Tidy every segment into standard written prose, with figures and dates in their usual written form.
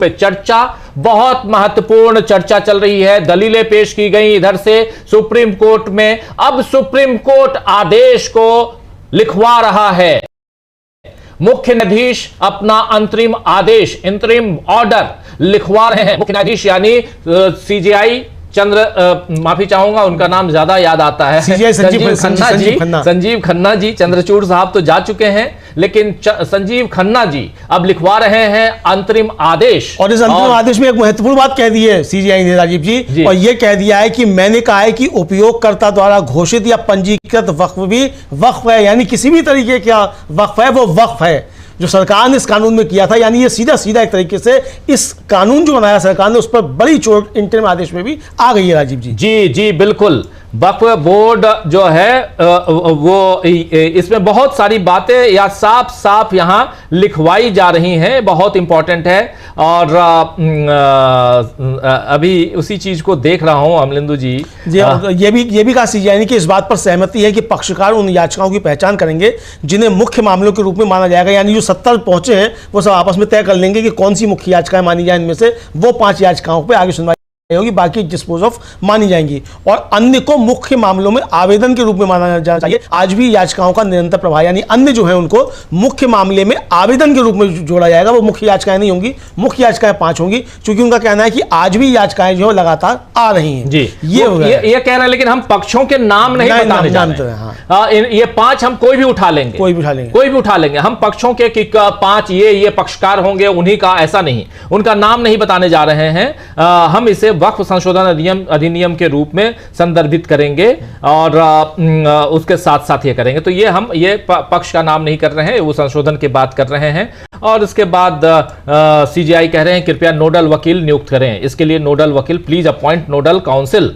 पे चर्चा, बहुत महत्वपूर्ण चर्चा चल रही है। दलीलें पेश की गई इधर से सुप्रीम कोर्ट में। अब सुप्रीम कोर्ट आदेश को लिखवा रहा है। मुख्य न्यायाधीश अपना अंतरिम आदेश, इंटरिम ऑर्डर लिखवा रहे हैं। मुख्य न्यायाधीश यानी सीजेआई माफी चाहूंगा, उनका नाम ज्यादा याद आता है, संजीव खन्ना जी। चंद्रचूड़ साहब तो जा चुके हैं, लेकिन संजीव खन्ना जी अब लिखवा रहे हैं अंतरिम आदेश। और इस अंतरिम आदेश में एक महत्वपूर्ण बात कह दी है सीजीआई ने, राजीव जी, और यह कह दिया है कि मैंने कहा है कि उपयोगकर्ता द्वारा घोषित या पंजीकृत वक्फ भी वक्फ है, यानी किसी भी तरीके का वक्फ है वो वक्फ है, जो सरकार ने इस कानून में किया था। यानी ये सीधा सीधा एक तरीके से इस कानून जो बनाया सरकार ने उस पर बड़ी चोट इंटरिम आदेश में भी आ गई है, राजीव जी। जी जी बिल्कुल। वक्फ बोर्ड जो है वो इसमें बहुत सारी बातें या साफ साफ यहां लिखवाई जा रही हैं, बहुत इंपॉर्टेंट है। और अभी उसी चीज को देख रहा हूं अमलिंदु जी। ये भी कहा सीजीआई कि इस बात पर सहमति है कि पक्षकार उन याचिकाओं की पहचान करेंगे जिन्हें मुख्य मामलों के रूप में माना जाएगा। यानी जो 70 पहुंचे हैं वो सब आपस में तय कर लेंगे कि कौन सी मुख्य याचिकाएं मानी जाए, इनमें से वो 5 याचिकाओं पर आगे सुनवाई होगी, बाकी डिस्पोज ऑफ मानी जाएंगी। और अन्य को मुख्य मामलों में आवेदन के रूप में माना जाना चाहिए। आज भी याचिकाओं का निरंतर प्रवाह, यानी अन्य जो है उनको मुख्य मामले में आवेदन के रूप में जोड़ा जाएगा। वो मुख्य याचिकाएं नहीं होंगी, मुख्य याचिकाएं 5 होंगी, क्योंकि उनका कहना है कि आज भी याचिकाएं जो लगातार आ रही हैं। जी ये कह रहे हैं, लेकिन हम पक्षों के नाम नहीं बताने जानते हैं। ये 5 हम कोई भी उठा लेंगे, कोई भी उठा लेंगे। हम पक्षों के 5 ये पक्षकार होंगे, उन्हीं का ऐसा नहीं, उनका नाम नहीं बताने जा रहे हैं। हम इसे वक्फ संशोधन अधिनियम के रूप में संदर्भित करेंगे और उसके साथ साथ ये करेंगे। तो ये पक्ष का नाम नहीं कर रहे हैं, वो संशोधन की बात कर रहे हैं। और उसके बाद सीजीआई कह रहे हैं कृपया नोडल वकील नियुक्त करें। इसके लिए नोडल वकील प्लीज अपॉइंट नोडल काउंसिल।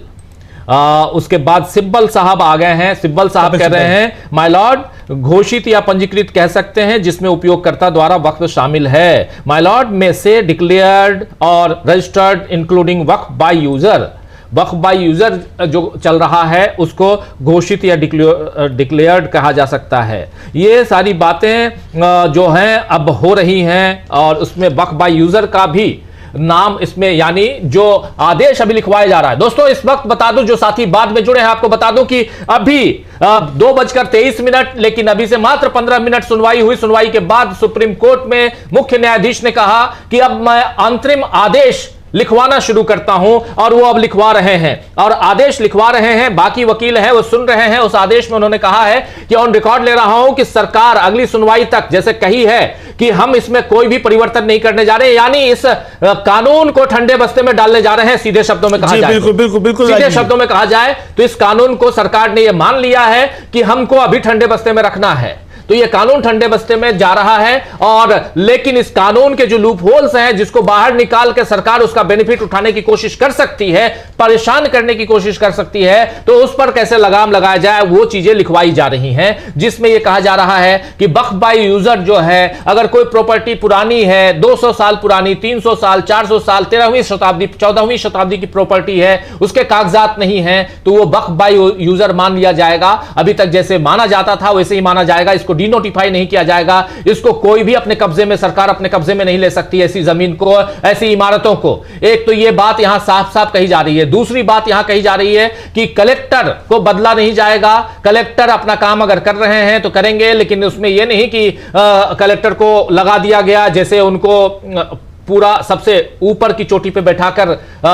उसके बाद सिब्बल साहब आ गए हैं। सिब्बल साहब कह रहे हैं माय लॉर्ड, घोषित या पंजीकृत कह सकते हैं जिसमें उपयोगकर्ता द्वारा वक्फ शामिल है। माय लॉर्ड में से डिक्लेयर्ड और registered including Waqf by user. Waqf by user जो चल रहा है उसको घोषित या डिक्लेयर्ड कहा जा सकता है। ये सारी बातें जो हैं अब हो रही हैं, और उसमें वक्फ बाय यूजर का भी नाम इसमें, यानी जो आदेश अभी लिखवाया जा रहा है। दोस्तों इस वक्त बता दूं, जो साथी बाद में जुड़े हैं आपको बता दूं कि अभी 2:23, लेकिन अभी से मात्र 15 मिनट सुनवाई हुई। सुनवाई के बाद सुप्रीम कोर्ट में मुख्य न्यायाधीश ने कहा कि अब मैं अंतरिम आदेश लिखवाना शुरू करता हूं, और वो अब लिखवा रहे हैं और आदेश लिखवा रहे हैं। बाकी वकील हैं वो सुन रहे हैं। उस आदेश में उन्होंने कहा है कि ऑन रिकॉर्ड ले रहा हूं कि सरकार अगली सुनवाई तक, जैसे कही है कि हम इसमें कोई भी परिवर्तन नहीं करने जा रहे, यानी इस कानून को ठंडे बस्ते में डालने जा रहे हैं। सीधे शब्दों में कहा जाए, बिल्कुल सीधे शब्दों में कहा जाए तो इस कानून को सरकार ने यह मान लिया है कि हमको अभी ठंडे बस्ते में रखना है। तो यह कानून ठंडे बस्ते में जा रहा है, और लेकिन इस कानून के जो लूप होल्स हैं जिसको बाहर निकाल के सरकार उसका बेनिफिट उठाने की कोशिश कर सकती है, परेशान करने की कोशिश कर सकती है, तो उस पर कैसे लगाम लगाया जाए वो चीजें लिखवाई जा रही हैं। जिसमें यह कहा जा रहा है कि वक्फ बाय यूजर जो है, अगर कोई प्रॉपर्टी पुरानी है, 200 साल पुरानी, 300 साल, 400 साल, 13वीं शताब्दी, 14वीं शताब्दी की प्रॉपर्टी है, उसके कागजात नहीं है, तो वो वक्फ बाय यूजर मान लिया जाएगा। अभी तक जैसे माना जाता था वैसे ही माना जाएगा। इसको डिनोटिफाई नहीं किया जाएगा। इसको कोई भी अपने कब्जे में, सरकार अपने कब्जे में नहीं ले सकती ऐसी जमीन को, ऐसी इमारतों को। एक तो यह बात यहां साफ साफ कही जा रही है। दूसरी बात यहां कही जा रही है कि कलेक्टर को बदला नहीं जाएगा। कलेक्टर अपना काम अगर कर रहे हैं तो करेंगे, लेकिन उसमें यह नहीं कि कलेक्टर को लगा दिया गया, जैसे उनको पूरा सबसे ऊपर की चोटी पे बैठाकर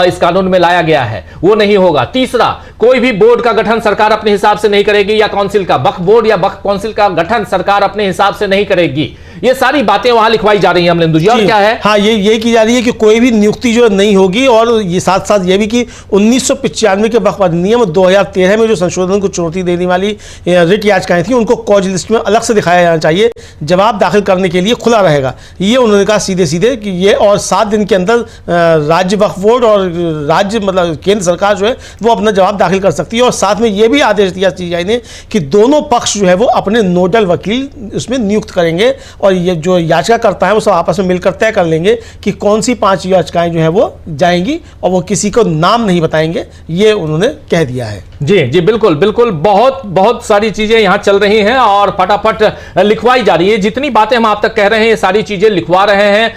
इस कानून में लाया गया है, वो नहीं होगा। तीसरा, कोई भी बोर्ड का गठन सरकार अपने हिसाब से नहीं करेगी, या काउंसिल का, वक्फ बोर्ड या वक्फ काउंसिल का गठन सरकार अपने हिसाब से नहीं करेगी। ये सारी बातें वहां लिखवाई जा रही हैं अमलिंदु जी। और क्या है, हाँ, ये की जा रही है कि कोई भी नियुक्ति जो नहीं होगी, और ये साथ साथ ये भी कि 1995 के वक्फ अधिनियम 2013 में जो संशोधन को चुनौती देने वाली रिट याचिकाएं थी उनको कॉज लिस्ट में अलग से दिखाया जाना चाहिए, जवाब दाखिल करने के लिए खुला रहेगा। ये उन्होंने कहा सीधे सीधे कि ये, और 7 दिन के अंदर राज्य वक्फ बोर्ड और राज्य मतलब केंद्र सरकार जो है वो अपना जवाब दाखिल कर सकती है। और साथ में ये भी आदेश दिया सीजीआई ने कि दोनों पक्ष जो है वो अपने नोडल वकील उसमें नियुक्त करेंगे, और और ये जो याचिकाकर्ता है वो सब आपस में मिलकर तय कर लेंगे कि कौन सी 5 याचिकाएं जो है वो जाएंगी, और वो किसी को नाम नहीं बताएंगे, ये उन्होंने कह दिया है। जी जी, बिल्कुल बिल्कुल, बहुत बहुत सारी चीजें यहाँ चल रही हैं और फटाफट लिखवाई जा रही है। जितनी बातें हम आप तक कह रहे हैं ये सारी चीजें लिखवा रहे हैं,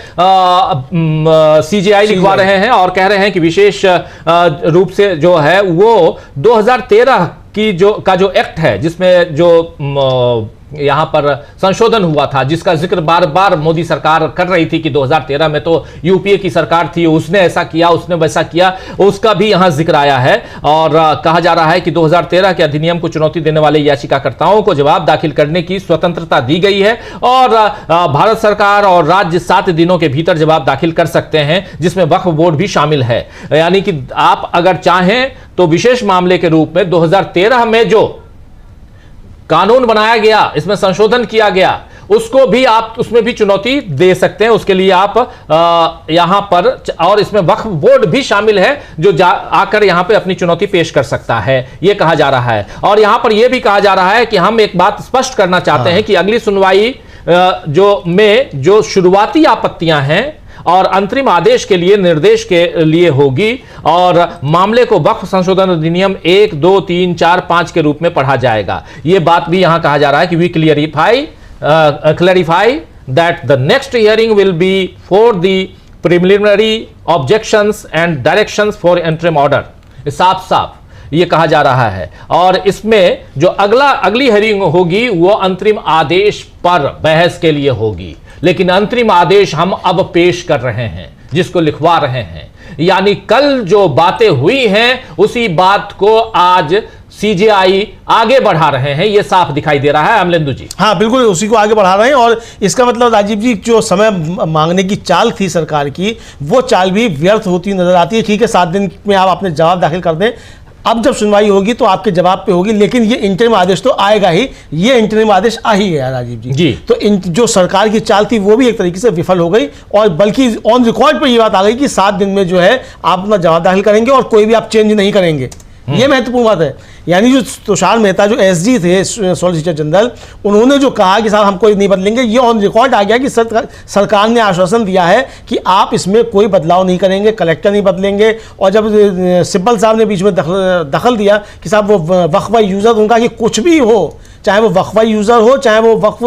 सीजेआई लिखवा रहे हैं और कह रहे हैं कि विशेष रूप से जो है वो 2013 की जो एक्ट है, जिसमें जो यहां पर संशोधन हुआ था, जिसका जिक्र बार बार मोदी सरकार कर रही थी कि 2013 में तो यूपीए की सरकार थी, उसने ऐसा किया, उसने वैसा किया, उसका भी यहां जिक्र आया है। और कहा जा रहा है कि 2013 के अधिनियम को चुनौती देने वाले याचिकाकर्ताओं को जवाब दाखिल करने की स्वतंत्रता दी गई है और भारत सरकार और राज्य 7 दिनों के भीतर जवाब दाखिल कर सकते हैं, जिसमें वक्फ बोर्ड भी शामिल है। यानी कि आप अगर चाहें तो विशेष मामले के रूप में 2013 में जो कानून बनाया गया, इसमें संशोधन किया गया, उसको भी आप उसमें भी चुनौती दे सकते हैं। उसके लिए आप यहां पर, और इसमें वक्फ बोर्ड भी शामिल है जो आकर यहां पे अपनी चुनौती पेश कर सकता है, यह कहा जा रहा है। और यहां पर यह भी कहा जा रहा है कि हम एक बात स्पष्ट करना चाहते हैं कि अगली सुनवाई जो शुरुआती आपत्तियां हैं और अंतरिम आदेश के लिए निर्देश के लिए होगी और मामले को वक्फ संशोधन अधिनियम 1, 2, 3, 4, 5 के रूप में पढ़ा जाएगा। यह बात भी यहां कहा जा रहा है कि we clarify that the next hearing will be for the preliminary objections and directions for interim order. साफ साफ ये कहा जा रहा है। और इसमें जो अगली हियरिंग होगी वो अंतरिम आदेश पर बहस के लिए होगी, लेकिन अंतरिम आदेश हम अब पेश कर रहे हैं, जिसको लिखवा रहे हैं। यानी कल जो बातें हुई हैं उसी बात को आज सीजेआई आगे बढ़ा रहे हैं, ये साफ दिखाई दे रहा है अमलेंदु जी। हाँ बिल्कुल, उसी को आगे बढ़ा रहे हैं। और इसका मतलब राजीव जी, जो समय मांगने की चाल थी सरकार की, वो चाल भी व्यर्थ होती नजर आती है। ठीक है, 7 दिन में आप अपने जवाब दाखिल कर दें, अब जब सुनवाई होगी तो आपके जवाब पे होगी, लेकिन ये इंटरिम आदेश तो आएगा ही। ये इंटरिम आदेश आ ही गया राजीव जी। तो जो सरकार की चाल थी वो भी एक तरीके से विफल हो गई, और बल्कि ऑन रिकॉर्ड पर ये बात आ गई कि 7 दिन में जो है आप अपना जवाब दाखिल करेंगे और कोई भी आप चेंज नहीं करेंगे। ये महत्वपूर्ण बात है। यानी जो तुषार मेहता जो एसजी थे, सॉलिसिटर जनरल, उन्होंने जो कहा कि साहब हम कोई नहीं बदलेंगे, ये ऑन रिकॉर्ड आ गया कि सरकार ने आश्वासन दिया है कि आप इसमें कोई बदलाव नहीं करेंगे, कलेक्टर नहीं बदलेंगे। और जब सिब्बल साहब ने बीच में दखल दिया कि साहब वो वक्फ यूज़र, उनका कि कुछ भी हो, चाहे वो वक्फ यूज़र हो, चाहे वो वक्फ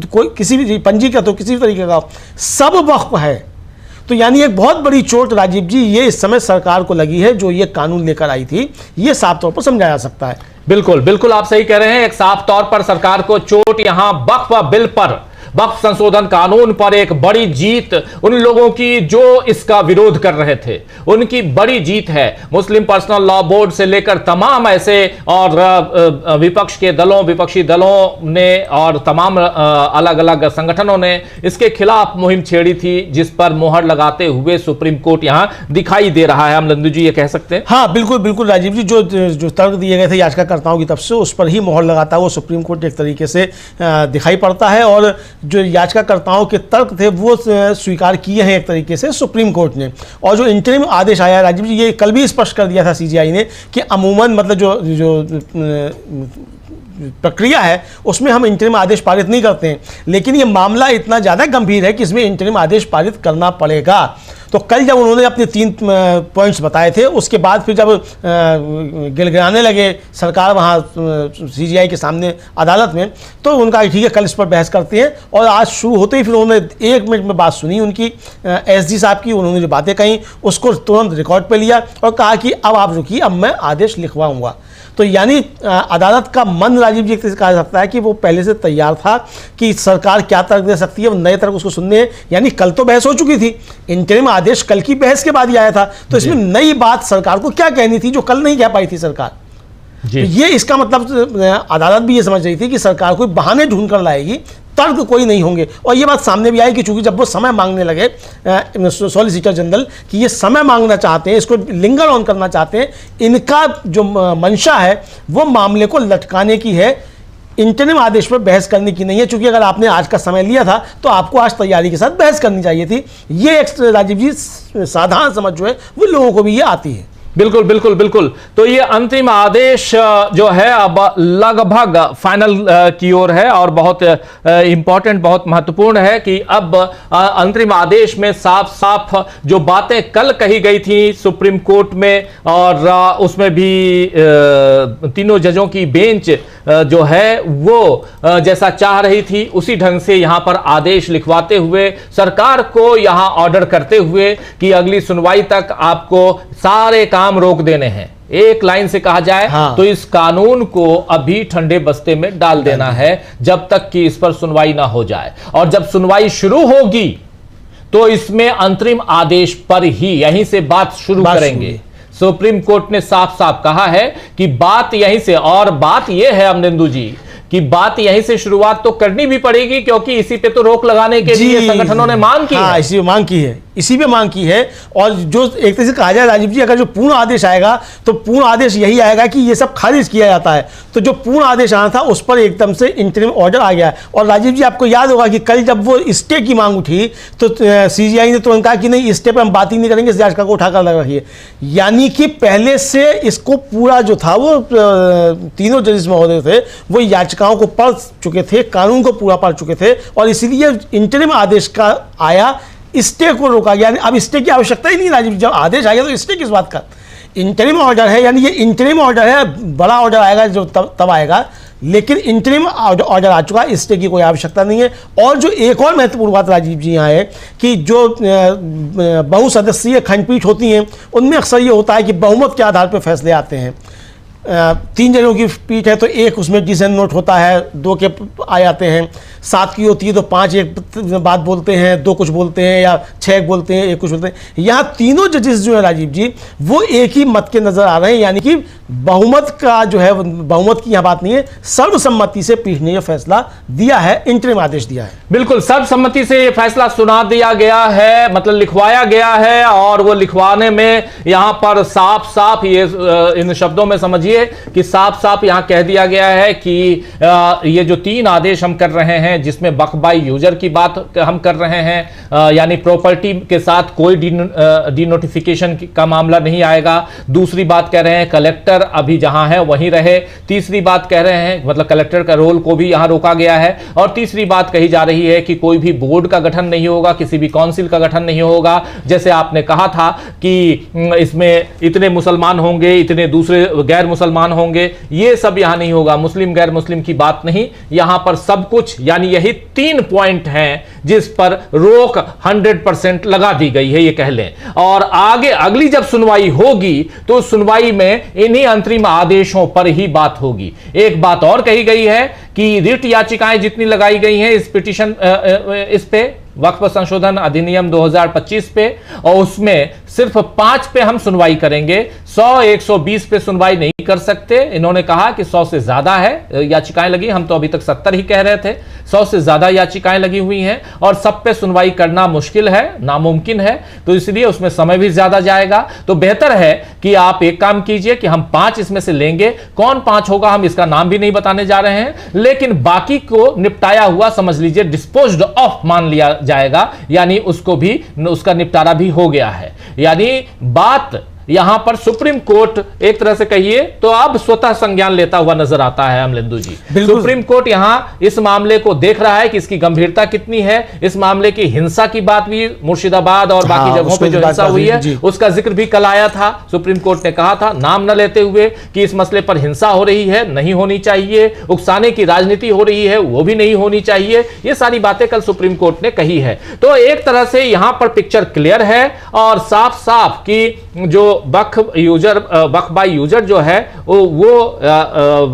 कोई किसी भी पंजीकृत हो, किसी भी तरीके का, सब वक्फ है। तो यानी एक बहुत बड़ी चोट राजीव जी ये इस समय सरकार को लगी है, जो ये कानून लेकर आई थी। ये साफ तौर पर समझा जा सकता है। बिल्कुल बिल्कुल, आप सही कह रहे हैं। एक साफ तौर पर सरकार को चोट यहां वक्फ बिल पर, वक्फ संशोधन कानून पर एक बड़ी जीत उन लोगों की जो इसका विरोध कर रहे थे, उनकी बड़ी जीत है। मुस्लिम पर्सनल लॉ बोर्ड से लेकर तमाम ऐसे और विपक्षी दलों ने और तमाम अलग अलग संगठनों ने इसके खिलाफ मुहिम छेड़ी थी, जिस पर मोहर लगाते हुए सुप्रीम कोर्ट यहां दिखाई दे रहा है। अमलेंदु जी ये कह सकते हैं? हाँ बिल्कुल बिल्कुल राजीव जी, जो तर्क दिए गए थे याचिकाकर्ताओं की तरफ से, उस पर ही मोहर लगाता हुआ सुप्रीम कोर्ट एक तरीके से दिखाई पड़ता है। और जो याचिकाकर्ताओं के तर्क थे वो स्वीकार किए हैं एक तरीके से सुप्रीम कोर्ट ने। और जो इंटरिम आदेश आया राजीव जी, ये कल भी स्पष्ट कर दिया था सीजीआई ने कि अमूमन मतलब जो प्रक्रिया है उसमें हम इंटरिम आदेश पारित नहीं करते हैं, लेकिन ये मामला इतना ज़्यादा गंभीर है कि इसमें इंटरिम आदेश पारित करना पड़ेगा। तो कल जब उन्होंने अपने 3 पॉइंट्स बताए थे, उसके बाद फिर जब गिड़गिड़ाने लगे सरकार वहाँ सीजीआई के सामने अदालत में, तो उनका ठीक है कल इस पर बहस करते हैं। और आज शुरू होते ही फिर उन्होंने 1 मिनट में बात सुनी उनकी, एसजी साहब की। उन्होंने जो बातें कहीं उसको तुरंत रिकॉर्ड पे लिया और कहा कि अब आप रुकिए, अब मैं आदेश लिखवाऊंगा। तो यानी अदालत का मन राजीव जी से कहा जाता है कि वो पहले से तैयार था कि सरकार क्या तर्क दे सकती है, वो नए तर्क उसको सुनने हैं। यानी कल तो बहस हो चुकी थी, इंटरिम आदेश कल की बहस के बाद ही आया था, तो इसमें नई बात सरकार को क्या कहनी थी जो कल नहीं कह पाई थी सरकार। तो ये इसका मतलब अदालत भी ये समझ रही थी कि सरकार कोई बहाने ढूंढ कर लाएगी, तर्क कोई नहीं होंगे। और ये बात सामने भी आई कि चूंकि जब वो समय मांगने लगे सॉलिसिटर जनरल कि ये समय मांगना चाहते हैं, इसको लिंगर ऑन करना चाहते हैं, इनका जो मंशा है वो मामले को लटकाने की है, इंटरिम आदेश पर बहस करने की नहीं है। चूंकि अगर आपने आज का समय लिया था तो आपको आज तैयारी के साथ बहस करनी चाहिए थी। ये एक राजीव जी साधारण समझ जो है वो लोगों को भी ये आती है। बिल्कुल बिल्कुल बिल्कुल। तो ये अंतिम आदेश जो है अब लगभग फाइनल की ओर है और बहुत इंपॉर्टेंट, बहुत महत्वपूर्ण है कि अब अंतरिम आदेश में साफ साफ जो बातें कल कही गई थी सुप्रीम कोर्ट में, और उसमें भी तीनों जजों की बेंच जो है वो जैसा चाह रही थी उसी ढंग से यहां पर आदेश लिखवाते हुए सरकार को यहां ऑर्डर करते हुए कि अगली सुनवाई तक आपको सारे काम रोक देने हैं। एक लाइन से कहा जाए तो इस कानून को अभी ठंडे बस्ते में डाल देना है जब तक कि इस पर सुनवाई ना हो जाए, और जब सुनवाई शुरू होगी तो इसमें अंतरिम आदेश पर ही यहीं से बात शुरू करेंगे। सुप्रीम कोर्ट ने साफ साफ कहा है कि बात यहीं से, और बात यह है अमरेंदु जी कि बात यहीं से शुरुआत तो करनी भी पड़ेगी, क्योंकि इसी पे तो रोक लगाने के लिए संगठनों ने मांग की है। इसी मांग की है, इसी पे मांग की है। और जो एक तरह से कहा जाए राजीव जी, अगर जो पूर्ण आदेश आएगा तो पूर्ण आदेश यही आएगा कि ये सब खारिज किया जाता है। तो जो पूर्ण आदेश आना था उस पर एकदम से इंटरिम ऑर्डर आ गया। और राजीव जी आपको याद होगा कि कल जब वो स्टे की मांग उठी तो सीजीआई ने तुरंत कहा कि नहीं, स्टे पर हम बात ही नहीं करेंगे, इस याचिका को उठाकर लग रखिए। यानी कि पहले से इसको पूरा जो था वो तीनों जजेस महोदय थे वो याचिकाओं को पढ़ चुके थे, कानून को पूरा पढ़ चुके थे, और इसीलिए इंटरिम आदेश का आया, स्टे को रोका गया। अब स्टे की आवश्यकता ही नहीं राजीव, जब आदेश आएगा तो स्टे किस बात का, इंटरिम ऑर्डर है, यानी ये इंटरिम ऑर्डर है, बड़ा ऑर्डर आएगा जो तब आएगा, लेकिन इंटरिम ऑर्डर आ चुका, स्टे की कोई आवश्यकता नहीं है। और जो एक और महत्वपूर्ण बात राजीव जी यहाँ है कि जो बहुसदस्यीय खंडपीठ होती हैं उनमें अक्सर ये होता है कि बहुमत के आधार पर फैसले आते हैं। 3 जनों की पीठ है तो एक उसमें डिसीजन नोट होता है, 2 के आ जाते हैं, 7 की होती है तो 5 एक बात बोलते हैं, 2 कुछ बोलते हैं, या 6 बोलते हैं, 1 कुछ बोलते हैं। यहाँ तीनों जजेस जो है राजीव जी वो एक ही मत के नजर आ रहे हैं, यानी कि बहुमत का जो है, बहुमत की यहाँ बात नहीं है, सर्वसम्मति से पीठ ने यह फैसला दिया है, इंटरिम आदेश दिया है। बिल्कुल सर्वसम्मति से यह फैसला सुना दिया गया है, मतलब लिखवाया गया है, और वो लिखवाने में यहां पर साफ साफ ये इन शब्दों में समझिए कि साफ साफ यहां कह दिया गया है कि ये जो 3 आदेश हम कर रहे हैं जिसमें वक्फ बाय यूजर की बात हम कर रहे हैं, यानी प्रॉपर्टी के साथ कोई डिनोटिफिकेशन का मामला नहीं आएगा। दूसरी बात कह रहे हैं कलेक्टर अभी जहां है वहीं रहे। तीसरी बात कह रहे हैं मतलब कलेक्टर का रोल को भी यहां रोका गया है। और तीसरी बात कही जा रही है कि कोई भी बोर्ड का गठन नहीं होगा, किसी भी काउंसिल का गठन नहीं होगा। जैसे आपने कहा था कि इसमें इतने मुसलमान होंगे, इतने दूसरे गैर मुसलमान होंगे, ये सब यहां नहीं होगा। मुस्लिम गैर मुस्लिम की बात नहीं, यहां पर सब कुछ, यानी यही 3 पॉइंट हैं जिस पर रोक 100% लगा दी गई है, ये कह लें। और आगे अगली जब सुनवाई होगी तो सुनवाई में इन्हीं अंतरिम आदेशों पर ही बात होगी। एक बात और कही गई है कि रिट याचिकाएं जितनी लगाई गई हैं इस पिटीशन इस पे वक्फ संशोधन अधिनियम 2025 पे, और उसमें सिर्फ 5 पे हम सुनवाई करेंगे, 100-120 पे सुनवाई नहीं कर सकते। इन्होंने कहा कि 100 से ज्यादा है याचिकाएं लगी, हम तो अभी तक 70 ही कह रहे थे, 100 से ज्यादा याचिकाएं लगी हुई हैं और सब पे सुनवाई करना मुश्किल है, नामुमकिन है, तो इसलिए उसमें समय भी ज्यादा जाएगा। तो बेहतर है कि आप एक काम कीजिए कि हम 5 इसमें से लेंगे। कौन 5 होगा हम इसका नाम भी नहीं बताने जा रहे हैं, लेकिन बाकी को निपटाया हुआ समझ लीजिए, डिस्पोज्ड ऑफ मान लिया जाएगा, यानी उसको भी, उसका निपटारा भी हो गया है। यानी बात यहां पर सुप्रीम कोर्ट एक तरह से कहिए तो अब स्वतः संज्ञान लेता हुआ नजर आता है अमलेंदु जी। सुप्रीम कोर्ट यहां इस मामले को देख रहा है कि इसकी गंभीरता कितनी है। इस मामले की हिंसा की बात भी, मुर्शिदाबाद और बाकी जगहों पे जो हिंसा हुई है उसका जिक्र भी कल आया था। सुप्रीम कोर्ट ने कहा था नाम न लेते हुए कि इस मसले पर हिंसा हो रही है, नहीं होनी चाहिए, उकसाने की राजनीति हो रही है, वो भी नहीं होनी चाहिए। ये सारी बातें कल सुप्रीम कोर्ट ने कही है। तो एक तरह से यहां पर पिक्चर क्लियर है और साफ साफ कि जो वक्फ बाय यूजर जो है वो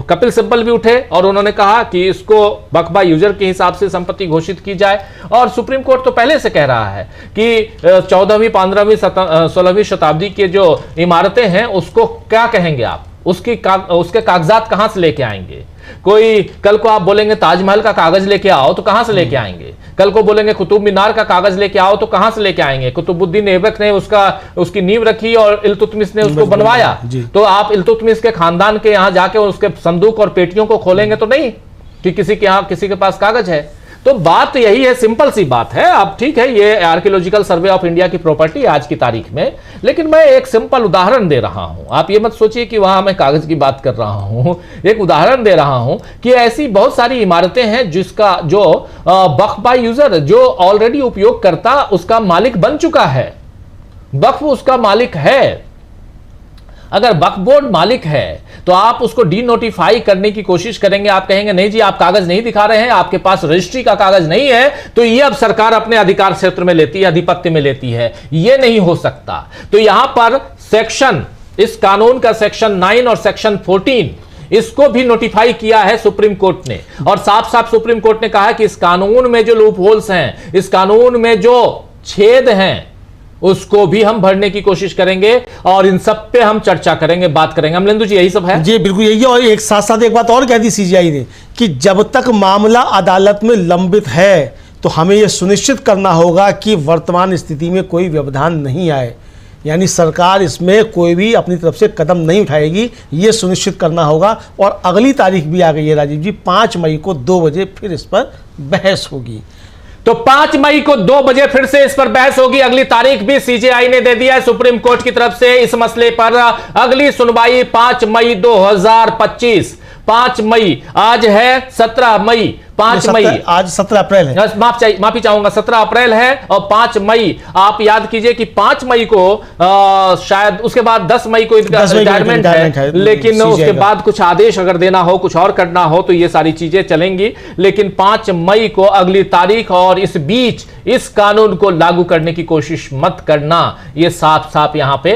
कपिल सिब्बल भी उठे और उन्होंने कहा कि इसको वक्फ बाय यूजर के हिसाब से संपत्ति घोषित की जाए। और सुप्रीम कोर्ट तो पहले से कह रहा है कि 14वीं 15वीं 16वीं शताब्दी के जो इमारतें हैं उसको क्या कहेंगे आप, उसके कागजात कहां से लेके आएंगे। कोई कल को आप बोलेंगे ताजमहल का कागज लेके आओ तो कहां से लेके आएंगे, कल को बोलेंगे कुतुब मीनार का कागज लेके आओ तो कहां से लेके आएंगे। कुतुबुद्दीन ऐबक ने उसकी नींव रखी और इल्तुतमिश ने उसको बनवाया, तो आप इल्तुतमिश के खानदान के यहां जाके उसके संदूक और पेटियों को खोलेंगे तो नहीं कि किसी के यहां किसी के पास कागज है। तो बात यही है, सिंपल सी बात है। अब ठीक है, ये आर्कियोलॉजिकल सर्वे ऑफ इंडिया की प्रॉपर्टी आज की तारीख में, लेकिन मैं एक सिंपल उदाहरण दे रहा हूं। आप ये मत सोचिए कि वहां मैं कागज की बात कर रहा हूं, एक उदाहरण दे रहा हूं कि ऐसी बहुत सारी इमारतें हैं जिसका जो वक्फ बाय यूजर, जो ऑलरेडी उपयोगकर्ता उसका मालिक बन चुका है, वक्फ उसका मालिक है। अगर वक्फ बोर्ड मालिक है तो आप उसको डी नोटिफाई करने की कोशिश करेंगे, आप कहेंगे नहीं जी आप कागज नहीं दिखा रहे हैं, आपके पास रजिस्ट्री का कागज नहीं है, तो ये अब सरकार अपने अधिकार क्षेत्र में लेती है, आधिपत्य में लेती है, ये नहीं हो सकता। तो यहां पर सेक्शन, इस कानून का सेक्शन 9 और सेक्शन 14, इसको भी नोटिफाई किया है सुप्रीम कोर्ट ने, और साफ साफ सुप्रीम कोर्ट ने कहा कि इस कानून में जो लूप होल्स हैं, इस कानून में जो छेद हैं, उसको भी हम भरने की कोशिश करेंगे और इन सब पे हम चर्चा करेंगे, बात करेंगे। अमलेंदु जी यही सब है जी, बिल्कुल यही है। और एक साथ साथ एक बात और कह दी सीजीआई ने कि जब तक मामला अदालत में लंबित है तो हमें यह सुनिश्चित करना होगा कि वर्तमान स्थिति में कोई व्यवधान नहीं आए, यानी सरकार इसमें कोई भी अपनी तरफ से कदम नहीं उठाएगी, ये सुनिश्चित करना होगा। और अगली तारीख भी आ गई है राजीव जी, 5 मई को 2 बजे फिर इस पर बहस होगी। तो 5 मई को 2 बजे फिर से इस पर बहस होगी। अगली तारीख भी सीजेआई ने दे दिया है सुप्रीम कोर्ट की तरफ से इस मसले पर। अगली सुनवाई 5 मई 2025। 5 मई, आज है 17 मई, 5 मई, आज 17 अप्रैल है, माफी चाहूंगा, 17 अप्रैल है और 5 मई, आप याद कीजिए कि 5 मई को शायद उसके बाद 10 मई को रिटायरमेंट है, लेकिन उसके बाद कुछ आदेश अगर देना हो, कुछ और करना हो तो ये सारी चीजें चलेंगी। लेकिन 5 मई को अगली तारीख, और इस बीच इस कानून को लागू करने की कोशिश मत करना, ये साफ साफ यहां पे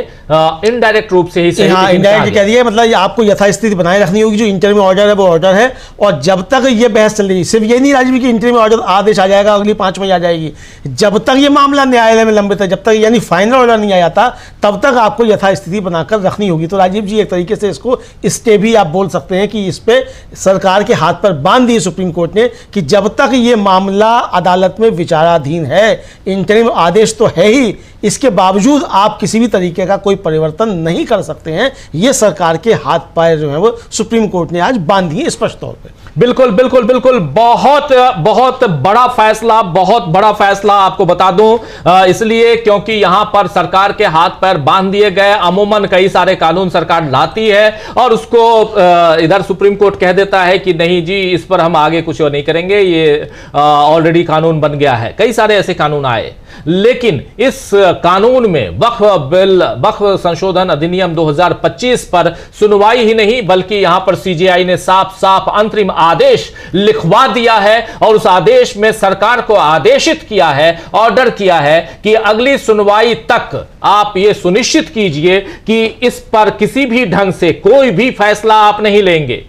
इनडायरेक्ट रूप से ही इनडायरेक्ट कह दिया, मतलब आपको यथास्थिति बनाए रखनी होगी। जो इंटरिम ऑर्डर है वो ऑर्डर है, और जब तक ये बहस चल रही, सिर्फ ये नहीं राजीव की इंटरिम ऑर्डर आदेश आ जाएगा, अगली 5 मई आ जाएगी, जब तक ये मामला न्यायालय में लंबित है, जब तक यानी फाइनल ऑर्डर नहीं आ जाता, तब तक आपको यथास्थिति बनाकर रखनी होगी। तो राजीव जी एक तरीके से इसको स्टे भी आप बोल सकते हैं कि इस पे सरकार के हाथ पर बांध दिए सुप्रीम कोर्ट ने कि जब तक ये मामला अदालत में विचाराधीन है, इंटरिम आदेश तो है ही, इसके बावजूद आप किसी भी तरीके का कोई परिवर्तन नहीं कर सकते हैं। ये सरकार के हाथ पैर जो है वो सुप्रीम कोर्ट ने आज बांध दिए स्पष्ट तौर पे। बिल्कुल बिल्कुल बिल्कुल, बहुत बहुत बड़ा फैसला, बहुत बड़ा फैसला आपको बता दूं, इसलिए क्योंकि यहां पर सरकार के हाथ पैर बांध दिए गए। अमूमन कई सारे कानून सरकार लाती है और उसको इधर सुप्रीम कोर्ट कह देता है कि नहीं जी इस पर हम आगे कुछ नहीं करेंगे, ये ऑलरेडी कानून बन गया है। कई सारे ऐसे कानून आए, लेकिन इस कानून में वक्फ बिल, वक्फ संशोधन अधिनियम 2025 पर सुनवाई ही नहीं, बल्कि यहां पर सीजेआई ने साफ साफ अंतरिम आदेश लिखवा दिया है, और उस आदेश में सरकार को आदेशित किया है, ऑर्डर किया है कि अगली सुनवाई तक आप यह सुनिश्चित कीजिए कि इस पर किसी भी ढंग से कोई भी फैसला आप नहीं लेंगे।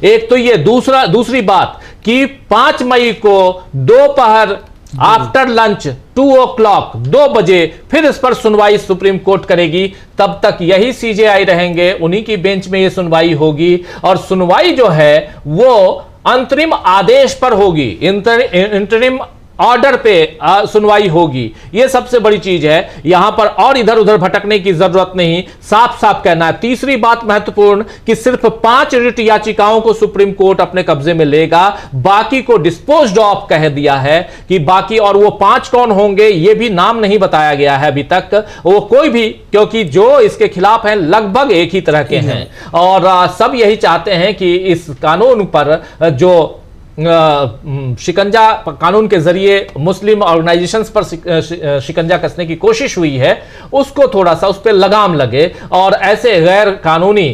एक तो यह, दूसरी बात कि 5 मई को दोपहर आफ्टर लंच 2 o'clock 2 बजे फिर इस पर सुनवाई सुप्रीम कोर्ट करेगी। तब तक यही सीजेआई रहेंगे, उन्हीं की बेंच में यह सुनवाई होगी, और सुनवाई जो है वो अंतरिम आदेश पर होगी, इंटरिम ऑर्डर पे सुनवाई होगी। यह सबसे बड़ी चीज है, यहां पर और इधर उधर भटकने की जरूरत नहीं, साफ साफ कहना है। तीसरी बात महत्वपूर्ण कि सिर्फ 5 रिट याचिकाओं को सुप्रीम कोर्ट अपने कब्जे में लेगा, बाकी को डिस्पोज्ड ऑफ कह दिया है कि बाकी, और वो 5 कौन होंगे यह भी नाम नहीं बताया गया है अभी तक, वो कोई भी, क्योंकि जो इसके खिलाफ हैं लगभग एक ही तरह के हैं, और सब यही चाहते हैं कि इस कानून पर जो शिकंजा कानून के जरिए मुस्लिम ऑर्गेनाइजेशंस पर शिकंजा कसने की कोशिश हुई है, उसको थोड़ा सा उस पर लगाम लगे और ऐसे गैर कानूनी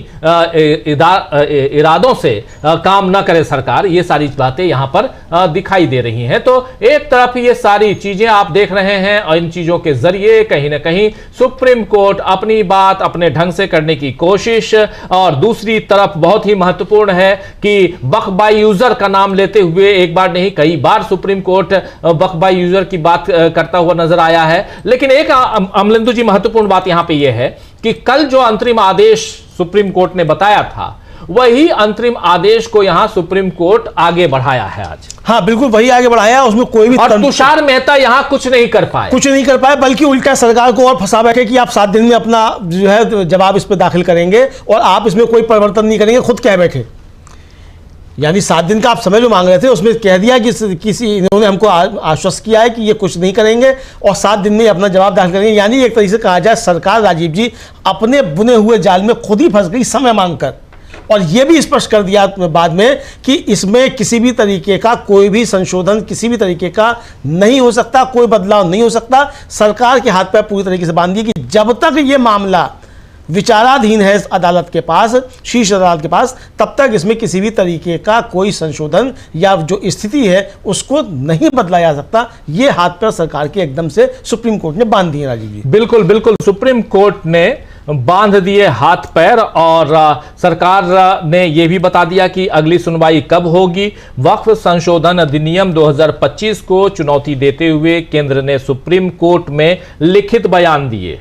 इरादों से काम न करे सरकार। ये सारी बातें यहां पर दिखाई दे रही हैं। तो एक तरफ ये सारी चीजें आप देख रहे हैं, और इन चीजों के जरिए कहीं ना कहीं सुप्रीम कोर्ट अपनी बात अपने ढंग से करने की कोशिश, और दूसरी तरफ बहुत ही महत्वपूर्ण है कि वक्फ बाय यूजर का नाम लेते हुए एक बार नहीं कई बार supreme court Waqf by user की बात करता हुआ नजर आया है। लेकिन एक अमलेंदु जी महत्वपूर्ण बात यहां पे यह है कि कल जो अंतरिम आदेश सुप्रीम कोर्ट ने बताया था, वही अंतरिम आदेश को यहां सुप्रीम कोर्ट आगे बढ़ाया है आज। हाँ बिल्कुल, वही आगे बढ़ाया, उसमें कोई भी, और तुषार मेहता यहां कुछ नहीं कर पाए, बल्कि उल्टा सरकार को और फंसा बैठे कि आप 7 दिन में अपना जो है जवाब इस पर दाखिल करेंगे और आप इसमें कोई परिवर्तन नहीं करेंगे, खुद कह बैठे। यानी 7 दिन का आप समय जो मांग रहे थे उसमें कह दिया कि इन्होंने हमको आश्वस्त किया है कि ये कुछ नहीं करेंगे और 7 दिन में अपना जवाब दाखिल करेंगे। यानी एक तरीके से कहा जाए सरकार राजीव जी अपने बुने हुए जाल में खुद ही फंस गई समय मांगकर। और यह भी स्पष्ट कर दिया बाद में कि इसमें किसी भी तरीके का कोई भी संशोधन किसी भी तरीके का नहीं हो सकता, कोई बदलाव नहीं हो सकता। सरकार के हाथ पैर पूरी तरीके से बांध दिए कि जब तक यह मामला विचाराधीन है अदालत के पास, शीर्ष अदालत के पास, तब तक इसमें किसी भी तरीके का कोई संशोधन या जो स्थिति है उसको नहीं बदला जा सकता। ये हाथ पैर सरकार के एकदम से सुप्रीम कोर्ट ने बांध दिए राजीव जी। बिल्कुल बिल्कुल, सुप्रीम कोर्ट ने बांध दिए हाथ पैर और सरकार ने यह भी बता दिया कि अगली सुनवाई कब होगी। वक्फ संशोधन अधिनियम 2025 को चुनौती देते हुए केंद्र ने सुप्रीम कोर्ट में लिखित बयान दिए।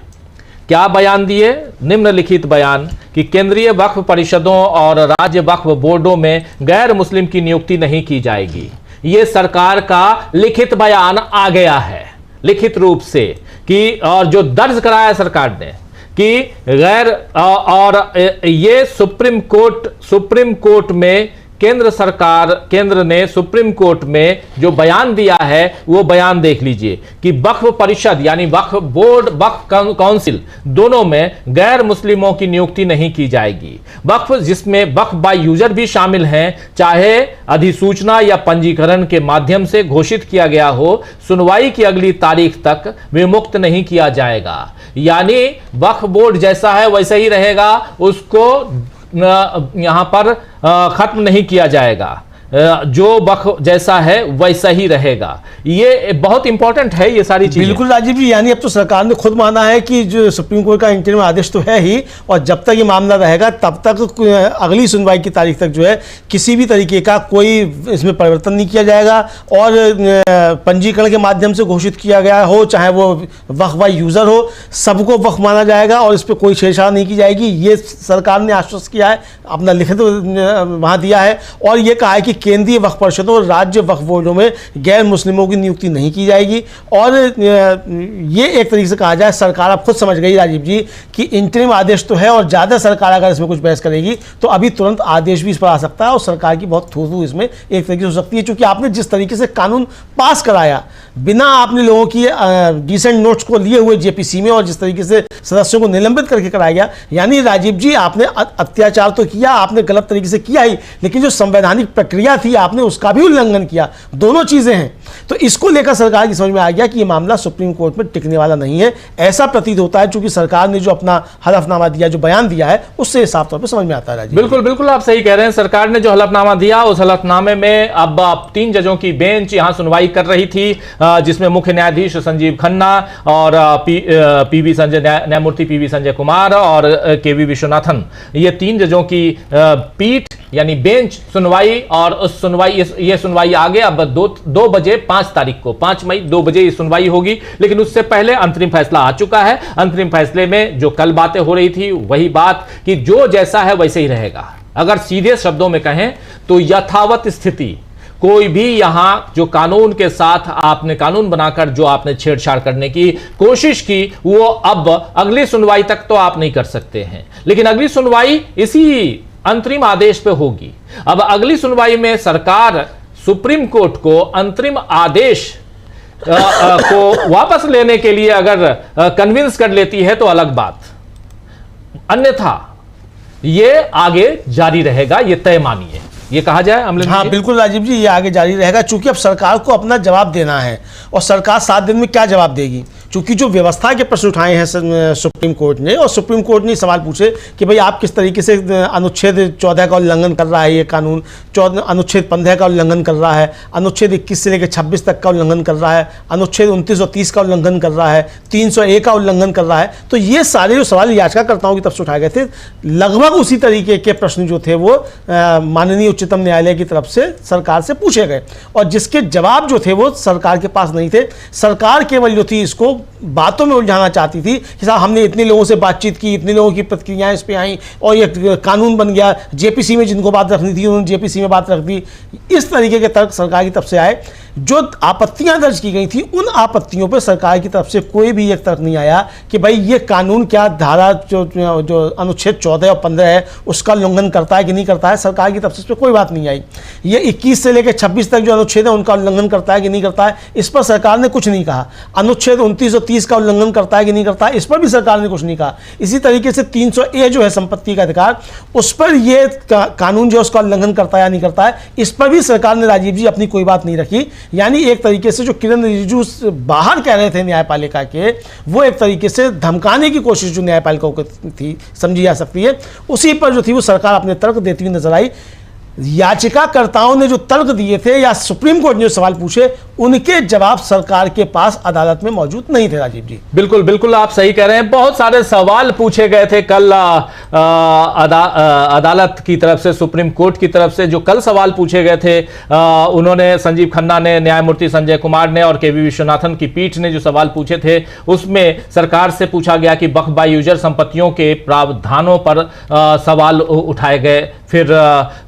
क्या बयान दिए? निम्नलिखित बयान कि केंद्रीय वक्फ परिषदों और राज्य वक्फ बोर्डों में गैर मुस्लिम की नियुक्ति नहीं की जाएगी। यह सरकार का लिखित बयान आ गया है लिखित रूप से कि, और जो दर्ज कराया सरकार ने कि गैर, और ये सुप्रीम कोर्ट में केंद्र ने सुप्रीम कोर्ट में जो बयान दिया है वो बयान देख लीजिए कि वक्फ परिषद यानी वक्फ बोर्ड, वक्फ काउंसिल दोनों में गैर मुस्लिमों की नियुक्ति नहीं की जाएगी। वक्फ जिसमें वक्फ बाय यूजर भी शामिल हैं, चाहे अधिसूचना या पंजीकरण के माध्यम से घोषित किया गया हो, सुनवाई की अगली तारीख तक विमुक्त नहीं किया जाएगा। यानी वक्फ बोर्ड जैसा है वैसा ही रहेगा, उसको यहां पर खत्म नहीं किया जाएगा। जो वक्फ जैसा है वैसा ही रहेगा। ये बहुत इंपॉर्टेंट है ये सारी चीजें। बिल्कुल राजीव जी, यानी अब तो सरकार ने खुद माना है कि जो सुप्रीम कोर्ट का इंटरिम आदेश तो है ही, और जब तक ये मामला रहेगा तब तक अगली सुनवाई की तारीख तक जो है किसी भी तरीके का कोई इसमें परिवर्तन नहीं किया जाएगा। और पंजीकरण के माध्यम से घोषित किया गया हो, चाहे वो वक्फ बाय यूजर हो, सबको वक्फ माना जाएगा और इस पर कोई छेड़छाड़ नहीं की जाएगी। ये सरकार ने आश्वस्त किया है, अपना लिखित वहां दिया है और ये कहा है कि केंद्रीय वक्फ परिषदों और राज्य वक्फ बोर्डों में गैर मुस्लिमों की नियुक्ति नहीं की जाएगी। और ये एक तरीके से कहा जाए सरकार अब खुद समझ गई राजीव जी कि इंटरिम आदेश तो है और ज़्यादा सरकार अगर इसमें कुछ बहस करेगी तो अभी तुरंत आदेश भी इस पर आ सकता है और सरकार की बहुत थू इसमें एक तरीके से हो सकती है। क्योंकि आपने जिस तरीके से कानून पास कराया बिना आपने लोगों की डिसेंट नोट्स को लिए हुए जेपीसी में और जिस तरीके से सदस्यों को निलंबित करके कराया गया, यानी राजीव जी आपने अत्याचार तो किया, आपने गलत तरीके से किया ही, लेकिन जो संवैधानिक प्रक्रिया थी आपने उसका भी उल्लंघन किया। दोनों चीजें हैं। तो इसको लेकर सरकार की समझ में आ गया कि यह मामला सुप्रीम कोर्ट में टिकने वाला नहीं है। ऐसा प्रतीत होता है क्योंकि सरकार ने जो अपना हलफनामा दिया, जो बयान दिया है, उससे साफ तौर पर समझ में आता है। बिल्कुल बिल्कुल, आप सही कह रहे हैं। सरकार ने जो हलफनामा दिया उस हलफनामे में अब 3 जजों की बेंच यहां सुनवाई कर रही थी, जिसमें मुख्य न्यायाधीश संजीव खन्ना और न्यायमूर्ति पीवी संजय कुमार और केवी विश्वनाथन, ये 3 जजों की पीठ यानी बेंच सुनवाई, और उस ये सुनवाई आगे अब 2 बजे 5 तारीख को 5 मई 2 बजे ये सुनवाई होगी। लेकिन उससे पहले अंतरिम फैसला आ चुका है। अंतरिम फैसले में जो कल बातें हो रही थी वही बात कि जो जैसा है वैसे ही रहेगा। अगर सीधे शब्दों में कहें तो यथावत स्थिति, कोई भी यहां जो कानून के साथ आपने कानून बनाकर जो आपने छेड़छाड़ करने की कोशिश की वो अब अगली सुनवाई तक तो आप नहीं कर सकते हैं। लेकिन अगली सुनवाई इसी अंतरिम आदेश पे होगी। अब अगली सुनवाई में सरकार सुप्रीम कोर्ट को अंतरिम आदेश को वापस लेने के लिए अगर कन्विंस कर लेती है तो अलग बात, अन्यथा ये आगे जारी रहेगा, ये तय मानिए। ये कहा जाए अमलेश? हाँ बिल्कुल राजीव जी, ये आगे जारी रहेगा क्योंकि अब सरकार को अपना जवाब देना है और सरकार 7 दिन में क्या जवाब देगी। क्योंकि जो व्यवस्था के प्रश्न उठाए हैं सुप्रीम कोर्ट ने, और सुप्रीम कोर्ट ने सवाल पूछे कि भाई आप किस तरीके से अनुच्छेद 14 का उल्लंघन कर रहा है, ये कानून अनुच्छेद 15 का उल्लंघन कर रहा है, अनुच्छेद 21 से लेकर 26 तक का उल्लंघन कर रहा है, अनुच्छेद 29 और 30 का उल्लंघन कर रहा है, 301 का उल्लंघन कर रहा है। तो ये सारे जो सवाल याचिकाकर्ताओं की तरफ से उठाए गए थे, लगभग उसी तरीके के प्रश्न जो थे वो माननीय उच्चतम न्यायालय की तरफ से सरकार से पूछे गए और जिसके जवाब जो थे वो सरकार के पास नहीं थे। सरकार केवल जो थी इसको बातों में उलझाना चाहती थी कि साहब हमने इतने लोगों से बातचीत की, इतने लोगों की प्रतिक्रियाएं इस पे आई और ये कानून बन गया, जेपीसी में जिनको बात रखनी थी उन्होंने जेपीसी में बात रख दी। इस तरीके के तर्क सरकार की तरफ से आए। जो आपत्तियां दर्ज की गई थी उन आपत्तियों पर सरकार की तरफ से कोई भी एक तर्क नहीं आया कि भाई ये कानून क्या धारा जो अनुच्छेद 14 और 15 है उसका उल्लंघन करता है कि नहीं करता है। सरकार की तरफ से इस पर कोई बात नहीं आई। ये 21 से लेकर 26 तक जो अनुच्छेद है उनका उल्लंघन करता है कि नहीं करता है, इस पर सरकार ने कुछ नहीं कहा। अनुच्छेद 29 और 30 का उल्लंघन करता है कि नहीं करता है, इस पर भी सरकार ने कुछ नहीं कहा। इसी तरीके से 300A जो है संपत्ति का अधिकार, उस पर ये कानून जो उसका उल्लंघन करता है या नहीं करता है, इस पर भी सरकार ने राजीव जी अपनी कोई बात नहीं रखी। यानी एक तरीके से जो किरण रिजिजू बाहर कह रहे थे न्यायपालिका के, वो एक तरीके से धमकाने की कोशिश जो न्यायपालिका को थी समझी जा सकती है, उसी पर जो थी वो सरकार अपने तर्क देती हुई नजर आई। याचिकाकर्ताओं ने जो तर्क दिए थे या सुप्रीम कोर्ट ने जो सवाल पूछे उनके जवाब सरकार के पास अदालत में मौजूद नहीं थे। राजीव जी बिल्कुल बिल्कुल आप सही कह रहे हैं। बहुत सारे सवाल पूछे गए थे कल अदालत की तरफ से, सुप्रीम कोर्ट की तरफ से जो कल सवाल पूछे गए थे, उन्होंने संजीव खन्ना ने, न्यायमूर्ति संजय कुमार ने और केवी विश्वनाथन की पीठ ने जो सवाल पूछे थे उसमें सरकार से पूछा गया कि वक्फ बाय यूजर संपत्तियों के प्रावधानों पर सवाल उठाए गए। फिर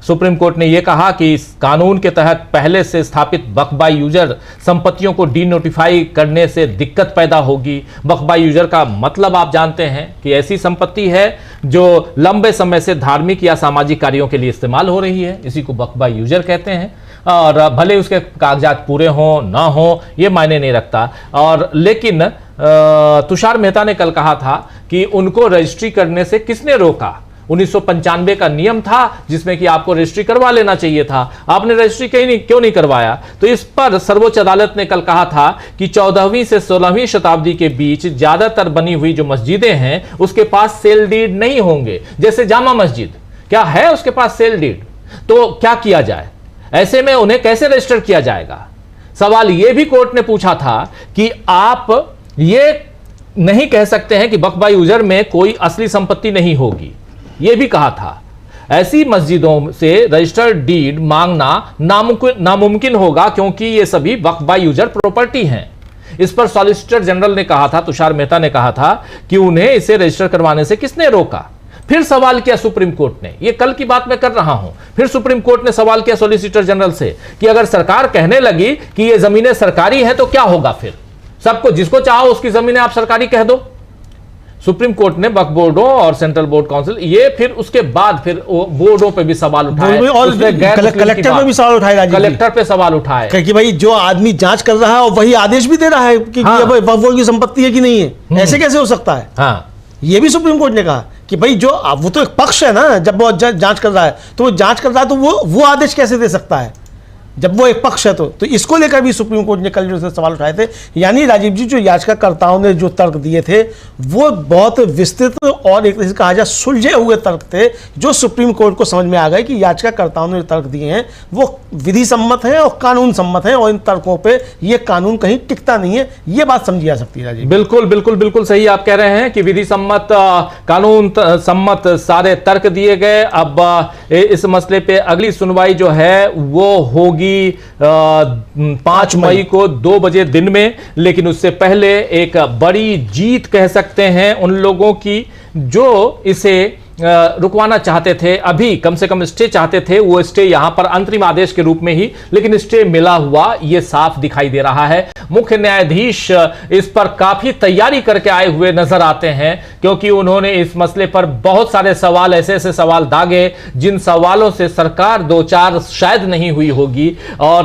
सुप्रीम कोर्ट ने यह कहा कि इस कानून के तहत पहले से स्थापित वक्फ बाय यूजर संपत्तियों को डी नोटिफाई करने से दिक्कत पैदा होगी। वक्फ बाय यूजर का मतलब आप जानते हैं कि ऐसी संपत्ति है जो लंबे समय से धार्मिक या सामाजिक कार्यों के लिए इस्तेमाल हो रही है, इसी को वक्फ बाय यूजर कहते हैं। और भले उसके कागजात पूरे हों ना हो ये मायने नहीं रखता। और लेकिन तुषार मेहता ने कल कहा था कि उनको रजिस्ट्री करने से किसने रोका। 1995 का नियम था जिसमें कि आपको रजिस्ट्री करवा लेना चाहिए था, आपने रजिस्ट्री क्यों नहीं करवाया। तो इस पर सर्वोच्च अदालत ने कल कहा था कि 14वीं से 16वीं शताब्दी के बीच ज्यादातर बनी हुई जो मस्जिदें हैं उसके पास सेल डीड नहीं होंगे। जैसे जामा मस्जिद, क्या है उसके पास सेल डीड? तो क्या किया जाए, ऐसे में उन्हें कैसे रजिस्टर किया जाएगा। सवाल यह भी कोर्ट ने पूछा था कि आप ये नहीं कह सकते हैं कि वक्फ बाय यूजर में कोई असली संपत्ति नहीं होगी, यह भी कहा था। ऐसी मस्जिदों से रजिस्टर्ड डीड मांगना नामुमकिन होगा क्योंकि ये सभी वक्फ बाय यूजर प्रॉपर्टी हैं। इस पर सॉलिसिटर जनरल ने कहा था, तुषार मेहता ने कहा था कि उन्हें इसे रजिस्टर करवाने से किसने रोका। फिर सवाल किया सुप्रीम कोर्ट ने, यह कल की बात मैं कर रहा हूं, फिर सुप्रीम कोर्ट ने सवाल किया सॉलिसिटर जनरल से कि अगर सरकार कहने लगी कि ये जमीनें सरकारी हैं तो क्या होगा। फिर सबको, जिसको चाहो उसकी जमीनें आप सरकारी कह दो। सुप्रीम कोर्ट ने वक्फ बोर्डों और सेंट्रल बोर्ड काउंसिल, ये फिर उसके बाद फिर बोर्डों पे भी सवाल उठाए और कलेक्टर पे भी सवाल उठाए, कलेक्टर पे सवाल उठाए कि भाई जो आदमी जांच कर रहा है और वही आदेश भी दे रहा है कि वक्फ बोर्ड की संपत्ति है कि नहीं है, ऐसे कैसे हो सकता है। हाँ, ये भी सुप्रीम कोर्ट ने कहा कि भाई जो वो तो एक पक्ष है ना, जब वो जांच कर रहा है तो वो जांच कर रहा है तो वो आदेश कैसे दे सकता है जब वो एक पक्ष है। तो इसको लेकर भी सुप्रीम कोर्ट ने कल जो सवाल उठाए थे। यानी राजीव जी जो याचिकाकर्ताओं ने जो तर्क दिए थे वो बहुत विस्तृत और एक तरह से कहा जाए सुलझे हुए तर्क थे, जो सुप्रीम कोर्ट को समझ में आ गए कि याचिकाकर्ताओं ने जो तर्क दिए हैं वो विधि सम्मत हैं और कानून सम्मत हैं और इन तर्कों पर यह कानून कहीं टिकता नहीं है, ये बात समझी जा सकती है। राजीव बिल्कुल बिल्कुल बिल्कुल सही आप कह रहे हैं कि विधि सम्मत, कानून सम्मत सारे तर्क दिए गए। अब इस मसले पे अगली सुनवाई जो है वो होगी 5 मई को 2 बजे दिन में। लेकिन उससे पहले एक बड़ी जीत कह सकते हैं उन लोगों की जो इसे रुकवाना चाहते थे, अभी कम से कम स्टे चाहते थे। वो स्टे यहां पर अंतरिम आदेश के रूप में ही, लेकिन स्टे मिला हुआ ये साफ दिखाई दे रहा है। मुख्य न्यायाधीश इस पर काफी तैयारी करके आए हुए नजर आते हैं क्योंकि उन्होंने इस मसले पर बहुत सारे सवाल, ऐसे सवाल दागे जिन सवालों से सरकार 2-4 शायद नहीं हुई होगी। और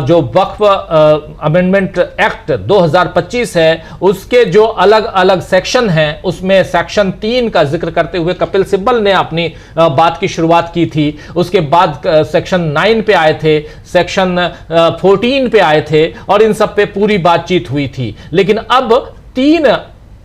जो वक्फ अमेंडमेंट एक्ट 2025 है उसके जो अलग अलग सेक्शन हैं उसमें सेक्शन 3 का जिक्र करते हुए कपिल सिब्बल ने अपनी बात की शुरुआत की थी। उसके बाद सेक्शन 9 पे आए थे, सेक्शन 14 पे आए थे और इन सब पे पूरी बातचीत हुई थी। लेकिन अब 3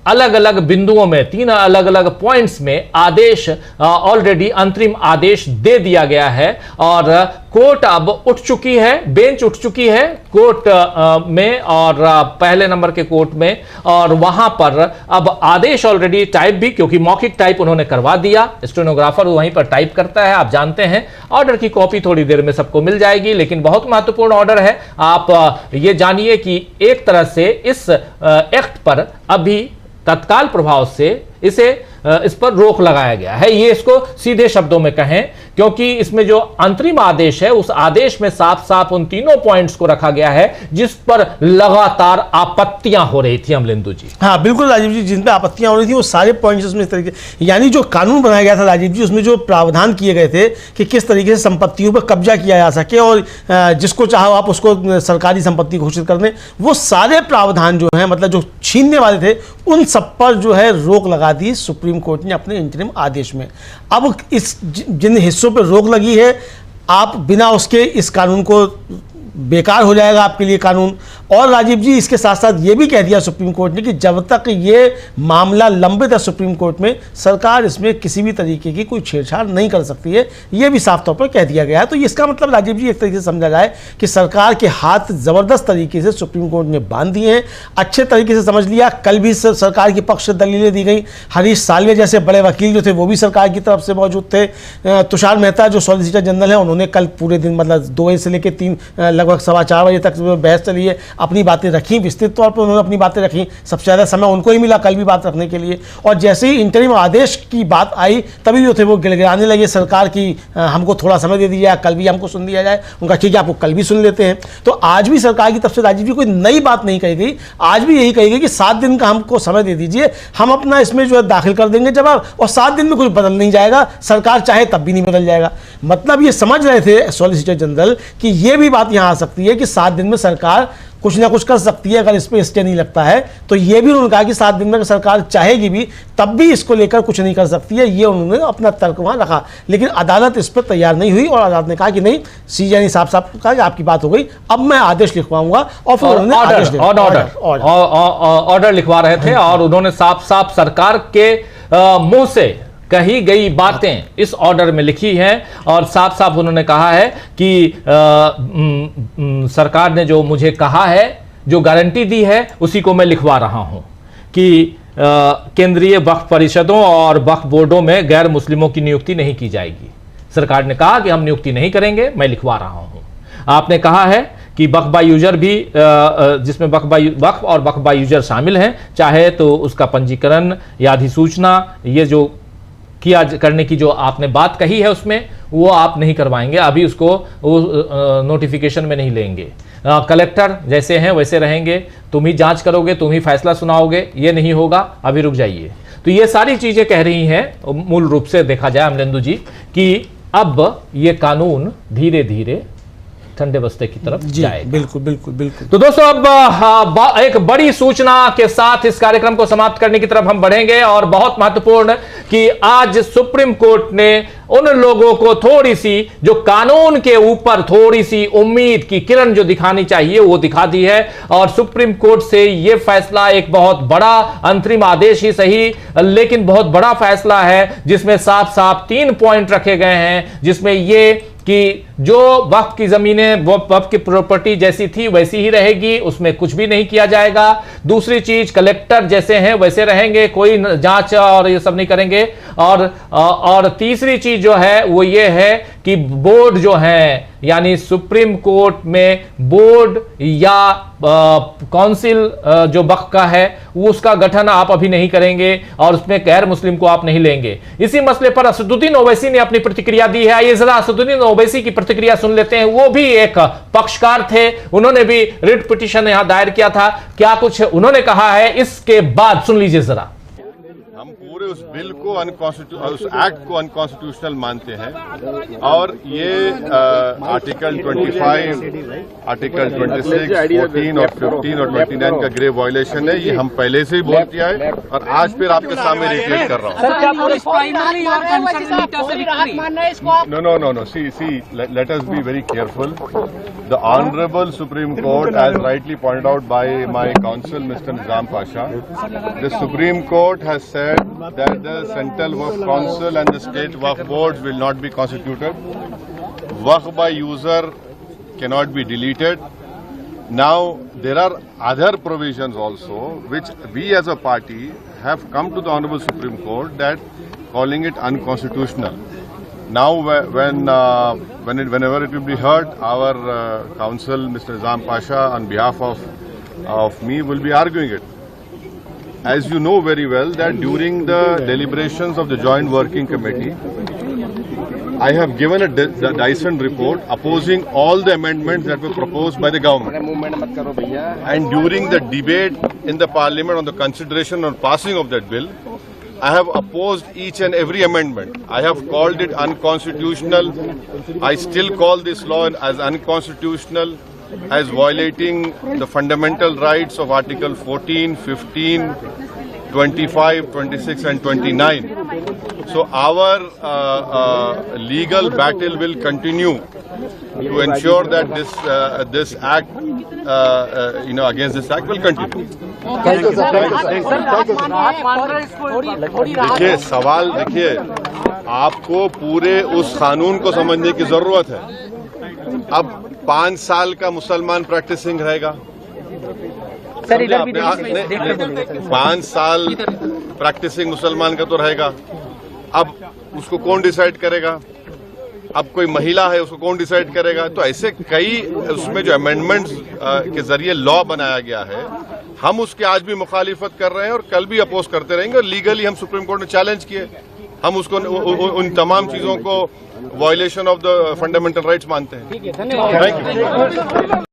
अलग अलग बिंदुओं में, 3 अलग अलग पॉइंट्स में आदेश ऑलरेडी अंतरिम आदेश दे दिया गया है और कोर्ट अब उठ चुकी है, बेंच उठ चुकी है कोर्ट में और पहले नंबर के कोर्ट में, और वहां पर अब आदेश ऑलरेडी टाइप भी, क्योंकि मौखिक टाइप उन्होंने करवा दिया, स्टेनोग्राफर वहीं पर टाइप करता है, आप जानते हैं। ऑर्डर की कॉपी थोड़ी देर में सबको मिल जाएगी, लेकिन बहुत महत्वपूर्ण ऑर्डर है। आप ये जानिए कि एक तरह से इस एक्ट पर अभी तत्काल प्रभाव से इस पर रोक लगाया गया है, ये इसको सीधे शब्दों में कहें, क्योंकि इसमें जो अंतरिम आदेश है उस आदेश में साफ साफ उन तीनों पॉइंट्स को रखा गया है जिस पर लगातार आपत्तियां हो रही थी अमलेंदु जी। हाँ बिल्कुल राजीव जी, जिन पे आपत्तियां हो रही थी वो सारे पॉइंट्स उसमें इस तरीके, यानी जो कानून बनाया गया था राजीव जी, उसमें जो प्रावधान किए गए थे कि किस तरीके से संपत्तियों पर कब्जा किया जा सके और जिसको चाहो आप उसको सरकारी संपत्ति घोषित कर दें, वो सारे प्रावधान जो है मतलब जो छीनने वाले थे उन सब पर जो है रोक लगा दी सुप्रीम कोर्ट ने अपने इंटरिम आदेश में। अब इस जिन हिस्सों पर रोक लगी है, आप बिना उसके इस कानून को बेकार हो जाएगा आपके लिए कानून। और राजीव जी इसके साथ साथ ये भी कह दिया सुप्रीम कोर्ट ने कि जब तक ये मामला लंबित है सुप्रीम कोर्ट में, सरकार इसमें किसी भी तरीके की कोई छेड़छाड़ नहीं कर सकती है, ये भी साफ तौर पर कह दिया गया है। तो इसका मतलब राजीव जी एक तरीके से समझा जाए कि सरकार के हाथ जबरदस्त तरीके से सुप्रीम कोर्ट ने बांध दिए हैं, अच्छे तरीके से समझ लिया। कल भी सरकार के पक्ष से दलीलें दी गई, हरीश साल्वे जैसे बड़े वकील जो थे वो भी सरकार की तरफ से मौजूद थे, तुषार मेहता जो सॉलिसिटर जनरल है उन्होंने कल पूरे दिन मतलब 2 बजे से लेकर 3 लगभग 4:15 बजे तक बहस चली है, अपनी बातें रखी, विस्तृत तौर पर उन्होंने अपनी बातें रखी, सबसे ज़्यादा समय उनको ही मिला कल भी बात रखने के लिए। और जैसे ही इंटरिम आदेश की बात आई तभी जो थे वो गिड़गिड़ाने लगे सरकार की, हमको थोड़ा समय दे दिया, कल भी हमको सुन दिया जाए। उनका ठीक है आपको कल भी सुन लेते हैं। तो आज भी सरकार की तरफ से राजीव जी कोई नई बात नहीं कही गई, आज भी यही कही गई कि 7 दिन का हमको समय दे दीजिए, हम अपना इसमें जो है दाखिल कर देंगे जवाब, और 7 दिन में कुछ बदल नहीं जाएगा, सरकार चाहे तब भी नहीं बदल जाएगा। मतलब ये समझ रहे थे सॉलिसिटर जनरल कि ये भी बात यहाँ आ सकती है कि 7 दिन में सरकार कुछ ना कुछ कर सकती है अगर इस पर स्टे नहीं लगता है। तो ये भी उन्होंने कहा कि 7 दिन में सरकार चाहेगी भी तब भी इसको लेकर कुछ नहीं कर सकती है, ये उन्होंने अपना तर्क वहां रखा। लेकिन अदालत इस पर तैयार नहीं हुई और अदालत ने कहा कि नहीं, सीजे ने साफ साफ कहा कि आपकी बात हो गई, अब मैं आदेश लिखवाऊंगा। और फिर उन्होंने ऑर्डर लिखवा रहे थे और उन्होंने साफ साफ सरकार के मुंह से कही गई बातें इस ऑर्डर में लिखी हैं और साफ साफ उन्होंने कहा है कि सरकार ने जो मुझे कहा है, जो गारंटी दी है, उसी को मैं लिखवा रहा हूं कि केंद्रीय वक्फ परिषदों और वक्फ बोर्डों में गैर मुस्लिमों की नियुक्ति नहीं की जाएगी। सरकार ने कहा कि हम नियुक्ति नहीं करेंगे, मैं लिखवा रहा हूं। आपने कहा है कि वक्फ बाय यूजर भी, जिसमें वक्फ और वक्फ बाय यूजर शामिल हैं, चाहे तो उसका पंजीकरण या अधिसूचना, ये जो किया करने की जो आपने बात कही है उसमें वो आप नहीं करवाएंगे, अभी उसको नोटिफिकेशन में नहीं लेंगे। कलेक्टर जैसे हैं वैसे रहेंगे, तुम ही जांच करोगे, तुम ही फैसला सुनाओगे, ये नहीं होगा, अभी रुक जाइए। तो ये सारी चीजें कह रही हैं मूल रूप से देखा जाए अमलेंदु जी कि अब ये कानून धीरे धीरे ठंडे बस्ते की तरफ जाएगा। बिल्कुल बिल्कुल बिल्कुल। तो दोस्तों अब एक बड़ी सूचना के साथ इस कार्यक्रम को समाप्त करने की तरफ हम बढ़ेंगे और बहुत महत्वपूर्ण कि आज सुप्रीम कोर्ट ने उन लोगों को थोड़ी सी, जो कानून के ऊपर थोड़ी सी उम्मीद की किरण जो दिखानी चाहिए वो दिखा दी है। और सुप्रीम कोर्ट से ये फैसला एक बहुत बड़ा, अंतरिम आदेश ही सही लेकिन बहुत बड़ा फैसला है, जिसमें साफ साफ 3 पॉइंट रखे गए हैं, जिसमें ये कि जो वक्फ की जमीनें वक्फ की प्रॉपर्टी जैसी थी वैसी ही रहेगी, उसमें कुछ भी नहीं किया जाएगा। दूसरी चीज, कलेक्टर जैसे हैं वैसे रहेंगे, कोई जांच और ये सब नहीं करेंगे। और तीसरी चीज जो है वो ये है कि बोर्ड जो है, यानी सुप्रीम कोर्ट में बोर्ड या काउंसिल जो वक्फ का है वो उसका गठन आप अभी नहीं करेंगे और उसमें गैर मुस्लिम को आप नहीं लेंगे। इसी मसले पर असदुद्दीन ओवैसी ने अपनी प्रतिक्रिया दी है। आइए जरा असदुद्दीन ओवैसी की प्रतिक्रिया सुन लेते हैं। वो भी एक पक्षकार थे, उन्होंने भी रिट पिटीशन यहां दायर किया था। क्या कुछ उन्होंने कहा है इसके बाद सुन लीजिए जरा। हम पूरे उस बिल को उस एक्ट को अनकॉन्स्टिट्यूशनल मानते हैं और ये आर्टिकल 25, आर्टिकल 26, 14 और 15 और 29 का ग्रेव वायलेशन है। ये हम पहले से ही बोल दिया है और आज फिर आपके सामने रिट्रेट कर रहा हूँ। No. See, let us be very careful. The Honorable Supreme Court, as rightly pointed out by my counsel, Mr. Nizam Pasha, the Supreme Court has said that the Central Waqf Council and the State Waqf Boards will not be constituted. Waqf by user cannot be deleted. Now, there are other provisions also which we as a party have come to the Honorable Supreme Court that calling it unconstitutional. Now, whenever it will be heard, our counsel, Mr. Nizam Pasha, on behalf of me, will be arguing it. As you know very well, that during the deliberations of the Joint Working Committee, I have given a Dyson report opposing all the amendments that were proposed by the government. And during the debate in the Parliament on the consideration or passing of that bill, I have opposed each and every amendment. I have called it unconstitutional. I still call this law as unconstitutional, as violating the fundamental rights of Article 14, 15, 25, 26 and 29. So our legal battle will continue to ensure that this act, against this act will continue. देखिए सवाल आपको पूरे उस कानून को समझने की जरूरत है। अब 5 साल का मुसलमान प्रैक्टिसिंग रहेगा, 5 साल प्रैक्टिसिंग मुसलमान का तो रहेगा। अब उसको कौन डिसाइड करेगा? अब कोई महिला है उसको कौन डिसाइड करेगा? तो ऐसे कई उसमें जो अमेंडमेंट्स के जरिए लॉ बनाया गया है, हम उसके आज भी मुखालिफत कर रहे हैं और कल भी अपोज करते रहेंगे। और लीगली हम सुप्रीम कोर्ट में चैलेंज किए, हम उसको उन तमाम चीजों को violation of the fundamental rights मानते हैं। Thank you.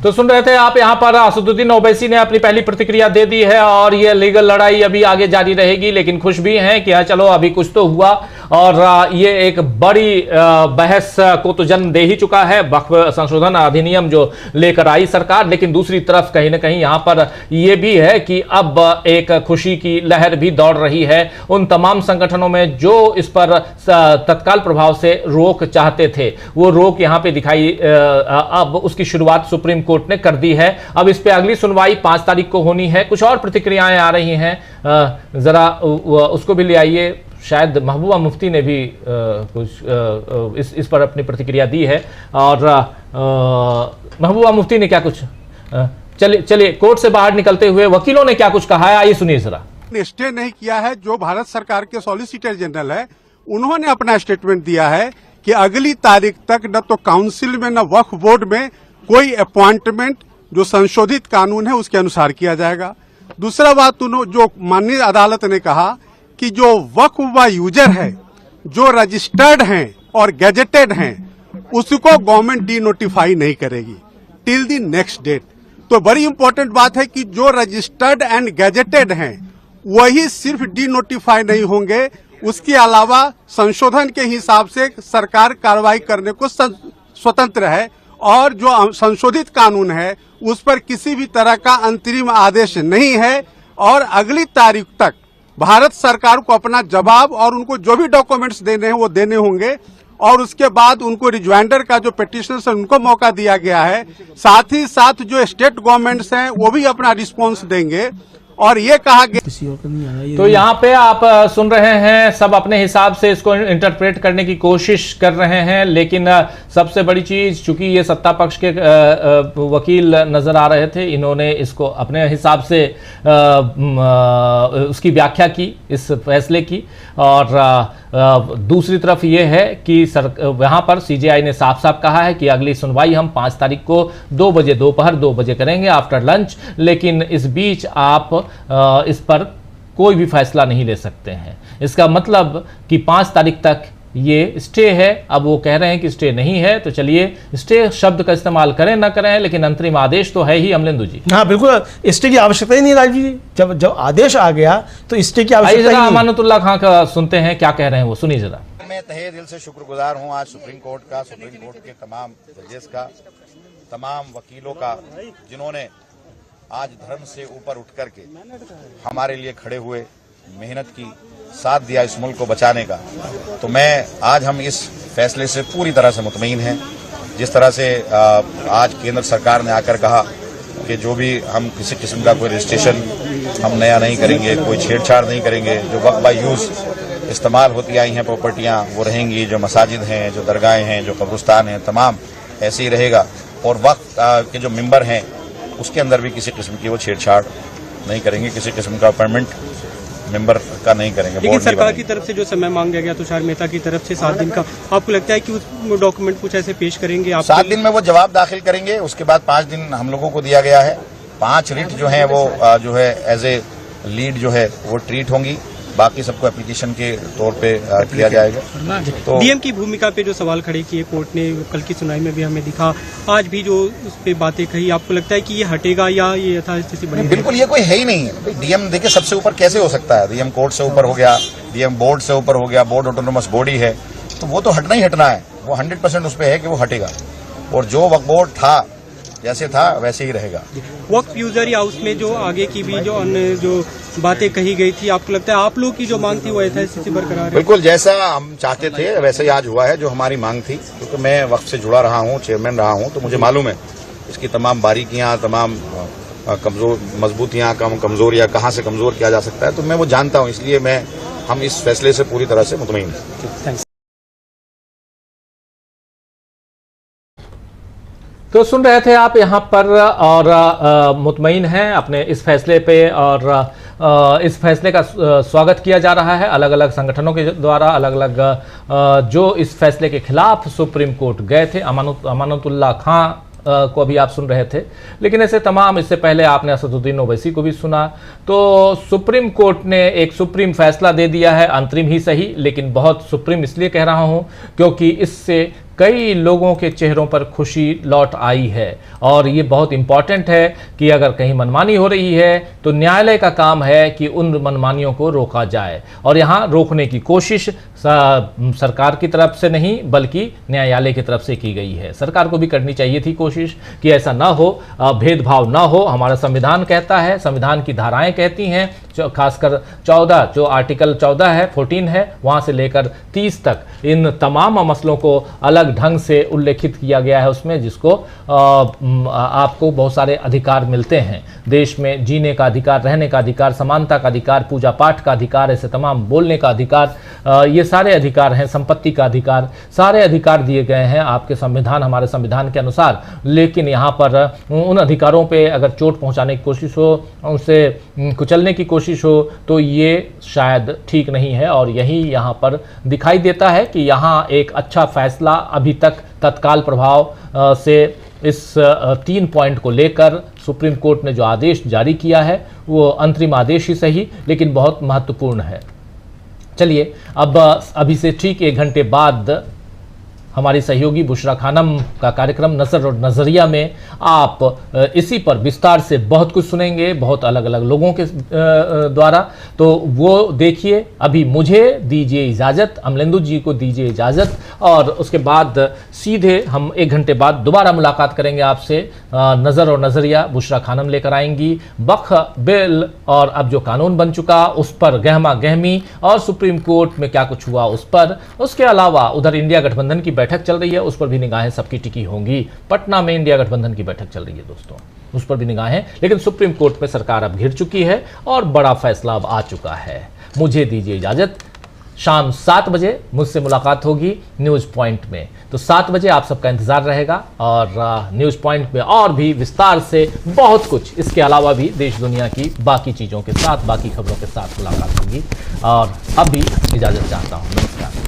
तो सुन रहे थे आप, यहां पर असदुद्दीन ओवैसी ने अपनी पहली प्रतिक्रिया दे दी है और ये लीगल लड़ाई अभी आगे जारी रहेगी, लेकिन खुश भी हैं कि चलो अभी कुछ तो हुआ और ये एक बड़ी बहस को तो जन्म दे ही चुका है वक्फ संशोधन अधिनियम जो लेकर आई सरकार। लेकिन दूसरी तरफ कहीं ना कहीं यहां पर ये भी है कि अब एक खुशी की लहर भी दौड़ रही है उन तमाम संगठनों में जो इस पर तत्काल प्रभाव से रोक चाहते थे। वो रोक यहां पर दिखाई, अब उसकी शुरुआत सुप्रीम कोर्ट ने कर दी है। अब इस पे अगली सुनवाई 5 तारीख को होनी है। कुछ और प्रतिक्रियाएं आ रही हैं, जरा उसको भी ले आइए। शायद महबूबा मुफ्ती ने भी कुछ इस पर अपनी प्रतिक्रिया दी है। और महबूबा मुफ्ती ने क्या कुछ, चलिए कोर्ट से बाहर निकलते हुए वकीलों ने क्या कुछ कहा है, आइए सुनिए जरा। स्टे नहीं किया है, जो भारत सरकार के सॉलिसिटर जनरल है उन्होंने अपना स्टेटमेंट दिया है कि अगली तारीख तक न तो काउंसिल में न वक्फ बोर्ड में कोई अपॉइंटमेंट जो संशोधित कानून है उसके अनुसार किया जाएगा। दूसरा बात जो माननीय अदालत ने कहा कि जो वक्फ व यूजर है जो रजिस्टर्ड हैं और गैजेटेड हैं उसको गवर्नमेंट डी नोटिफाई नहीं करेगी टिल द नेक्स्ट डेट। तो बड़ी इंपॉर्टेंट बात है कि जो रजिस्टर्ड एंड गैजेटेड हैं वही सिर्फ डी नोटिफाई नहीं होंगे, उसके अलावा संशोधन के हिसाब से सरकार कार्रवाई करने को स्वतंत्र है और जो संशोधित कानून है उस पर किसी भी तरह का अंतरिम आदेश नहीं है। और अगली तारीख तक भारत सरकार को अपना जवाब और उनको जो भी डॉक्यूमेंट्स देने हैं वो देने होंगे और उसके बाद उनको रिज्वाइंडर का जो पिटिशनर्स है उनको मौका दिया गया है। साथ ही साथ जो स्टेट गवर्नमेंट्स हैं वो भी अपना रिस्पॉन्स देंगे। और ये कहा गया, तो यहाँ पे आप सुन रहे हैं, सब अपने हिसाब से इसको इंटरप्रेट करने की कोशिश कर रहे हैं। लेकिन सबसे बड़ी चीज, चूंकि ये सत्ता पक्ष के वकील नजर आ रहे थे, इन्होंने इसको अपने हिसाब से उसकी व्याख्या की इस फैसले की। और दूसरी तरफ ये है कि यहाँ पर सीजेआई ने साफ साफ कहा है कि अगली सुनवाई हम 5 तारीख को 2 बजे, दोपहर 2 बजे करेंगे आफ्टर लंच। लेकिन इस बीच आप इस पर कोई भी फैसला नहीं ले सकते हैं। इसका मतलब कि 5 तारीख तक ये स्टे है। अब वो कह रहे हैं कि स्टे नहीं है, तो चलिए स्टे शब्द का इस्तेमाल करें ना करें, लेकिन अंतरिम आदेश तो है ही अमलेंदु जी। हाँ बिल्कुल, स्टे की आवश्यकता ही नहीं राजीव जी, जब आदेश आ गया तो स्टे की आवश्यकता ही नहीं। अमानतुल्लाह खां का सुनते हैं क्या कह रहे हैं वो, सुनिए जरा। मैं तहे दिल से शुक्रगुजार हूं आज सुप्रीम कोर्ट का, सुप्रीम कोर्ट के तमाम जजेस का, तमाम वकीलों का, जिन्होंने आज धर्म से ऊपर उठ करके हमारे लिए खड़े हुए, मेहनत की, साथ दिया इस मुल्क को बचाने का। तो मैं आज हम इस फैसले से पूरी तरह से मुतमईन हैं। जिस तरह से आज केंद्र सरकार ने आकर कहा कि जो भी हम किसी किस्म का कोई रजिस्ट्रेशन हम नया नहीं करेंगे, कोई छेड़छाड़ नहीं करेंगे, जो वक्त बाय यूज इस्तेमाल होती आई हैं प्रॉपर्टियां वो रहेंगी, जो मसाजिद हैं, जो दरगाहें हैं, जो कब्रिस्तान हैं, तमाम ऐसे ही रहेगा। और वक्त के जो मेंबर हैं उसके अंदर भी किसी किस्म की वो छेड़छाड़ नहीं करेंगे, किसी किस्म का अपॉइंटमेंट मेंबर का नहीं करेंगे। लेकिन सरकार की तरफ से जो समय मांगा गया तुषार मेहता की तरफ से 7 दिन का, आपको लगता है कि उस डॉक्यूमेंट कुछ ऐसे पेश करेंगे आप? 7 दिन में वो जवाब दाखिल करेंगे, उसके बाद 5 दिन हम लोगों को दिया गया है। 5 रिट जो है वो जो है एज ए लीड जो है वो ट्रीट होंगी, बाकी सबको एप्लीकेशन के तौर पे किया जाएगा। तो डीएम की भूमिका पे जो सवाल खड़े किए कोर्ट ने, कल की सुनवाई में भी हमें दिखा, आज भी जो उस पे बातें कही, आपको लगता है कि ये हटेगा या ये यथास्थिति बनेगी? बिल्कुल, ये कोई है ही नहीं है। डीएम देखिए सबसे ऊपर कैसे हो सकता है? डीएम कोर्ट से ऊपर हो गया, डीएम बोर्ड से ऊपर हो गया, बोर्ड ऑटोनोमस बॉडी है, तो वो तो हटना ही हटना है। वो 100% उस पर है कि वो हटेगा, और जो वक्फ बोर्ड था जैसे था वैसे ही रहेगा। वक्फ यूजर हाउस में जो आगे की भी जो अन्य जो बातें कही गई थी, आपको लगता है आप लोग की जो मांग थी वो यथास्थिति बरकरार है? बिल्कुल, जैसा हम चाहते थे वैसे ही आज हुआ है जो हमारी मांग थी, क्योंकि मैं वक्फ से जुड़ा रहा हूँ, चेयरमैन रहा हूँ, तो मुझे मालूम है इसकी तमाम बारीकियां, तमाम मजबूतियां, कमजोरियां, कहाँ से कमजोर किया जा सकता है, तो मैं वो जानता हूँ। इसलिए हम इस फैसले से पूरी तरह से मुतमईन हैं। तो सुन रहे थे आप यहाँ पर, और मुतमईन हैं अपने इस फैसले पे, और इस फैसले का स्वागत किया जा रहा है अलग अलग संगठनों के द्वारा। अलग अलग जो इस फैसले के खिलाफ सुप्रीम कोर्ट गए थे, अमानतुल्लाह खां को अभी आप सुन रहे थे, लेकिन ऐसे तमाम, इससे पहले आपने असदुद्दीन ओवैसी को भी सुना। तो सुप्रीम कोर्ट ने एक सुप्रीम फैसला दे दिया है, अंतरिम ही सही, लेकिन बहुत सुप्रीम इसलिए कह रहा हूं क्योंकि इससे कई लोगों के चेहरों पर खुशी लौट आई है। और ये बहुत इंपॉर्टेंट है कि अगर कहीं मनमानी हो रही है तो न्यायालय का काम है कि उन मनमानियों को रोका जाए, और यहाँ रोकने की कोशिश सरकार की तरफ से नहीं बल्कि न्यायालय की तरफ से की गई है। सरकार को भी करनी चाहिए थी कोशिश कि ऐसा ना हो, भेदभाव ना हो। हमारा संविधान कहता है, संविधान की धाराएं कहती हैं, खासकर 14 जो आर्टिकल 14 है, 14 है, वहाँ से लेकर 30 तक इन तमाम मसलों को अलग ढंग से उल्लेखित किया गया है उसमें, जिसको आपको बहुत सारे अधिकार मिलते हैं देश में, जीने का अधिकार, रहने का अधिकार, समानता का अधिकार, पूजा पाठ का अधिकार, ऐसे तमाम, बोलने का अधिकार, ये सारे अधिकार हैं, संपत्ति का अधिकार, सारे अधिकार दिए गए हैं आपके संविधान, हमारे संविधान के अनुसार। लेकिन यहाँ पर उन अधिकारों पे अगर चोट पहुँचाने की कोशिश हो, उनसे कुचलने की कोशिश हो, तो ये शायद ठीक नहीं है। और यही यहाँ पर दिखाई देता है कि यहाँ एक अच्छा फैसला अभी तक तत्काल प्रभाव से इस 3 पॉइंट को लेकर सुप्रीम कोर्ट ने जो आदेश जारी किया है वो अंतरिम आदेश ही सही, लेकिन बहुत महत्वपूर्ण है। चलिए, अब अभी से ठीक 1 घंटे बाद हमारी सहयोगी बुशरा खानम का कार्यक्रम नज़र और नज़रिया में आप इसी पर विस्तार से बहुत कुछ सुनेंगे, बहुत अलग अलग लोगों के द्वारा, तो वो देखिए। अभी मुझे दीजिए इजाज़त, अमलेंदु जी को दीजिए इजाज़त, और उसके बाद सीधे हम 1 घंटे बाद दोबारा मुलाकात करेंगे आपसे। नज़र और नज़रिया बुशरा खानम लेकर आएंगी। वक्फ बिल और अब जो कानून बन चुका उस पर गहमा गहमी, और सुप्रीम कोर्ट में क्या कुछ हुआ उस पर। उसके अलावा उधर इंडिया गठबंधन की बैठक चल रही है, उस पर भी निगाहें सबकी टिकी होंगी। पटना में इंडिया गठबंधन की बैठक चल रही है दोस्तों, उस पर भी निगाहें। लेकिन सुप्रीम कोर्ट में सरकार अब घिर चुकी है और बड़ा फैसला अब आ चुका है। मुझे दीजिए इजाजत। शाम 7 बजे मुझसे मुलाकात होगी न्यूज़ पॉइंट में। तो 7 बजे आप सबका इंतजार रहेगा, और न्यूज़ पॉइंट में और भी विस्तार से बहुत कुछ, इसके अलावा भी देश दुनिया की बाकी चीज़ों के साथ, बाकी खबरों के साथ मुलाकात होगी। और अब भी इजाज़त चाहता हूँ। नमस्कार।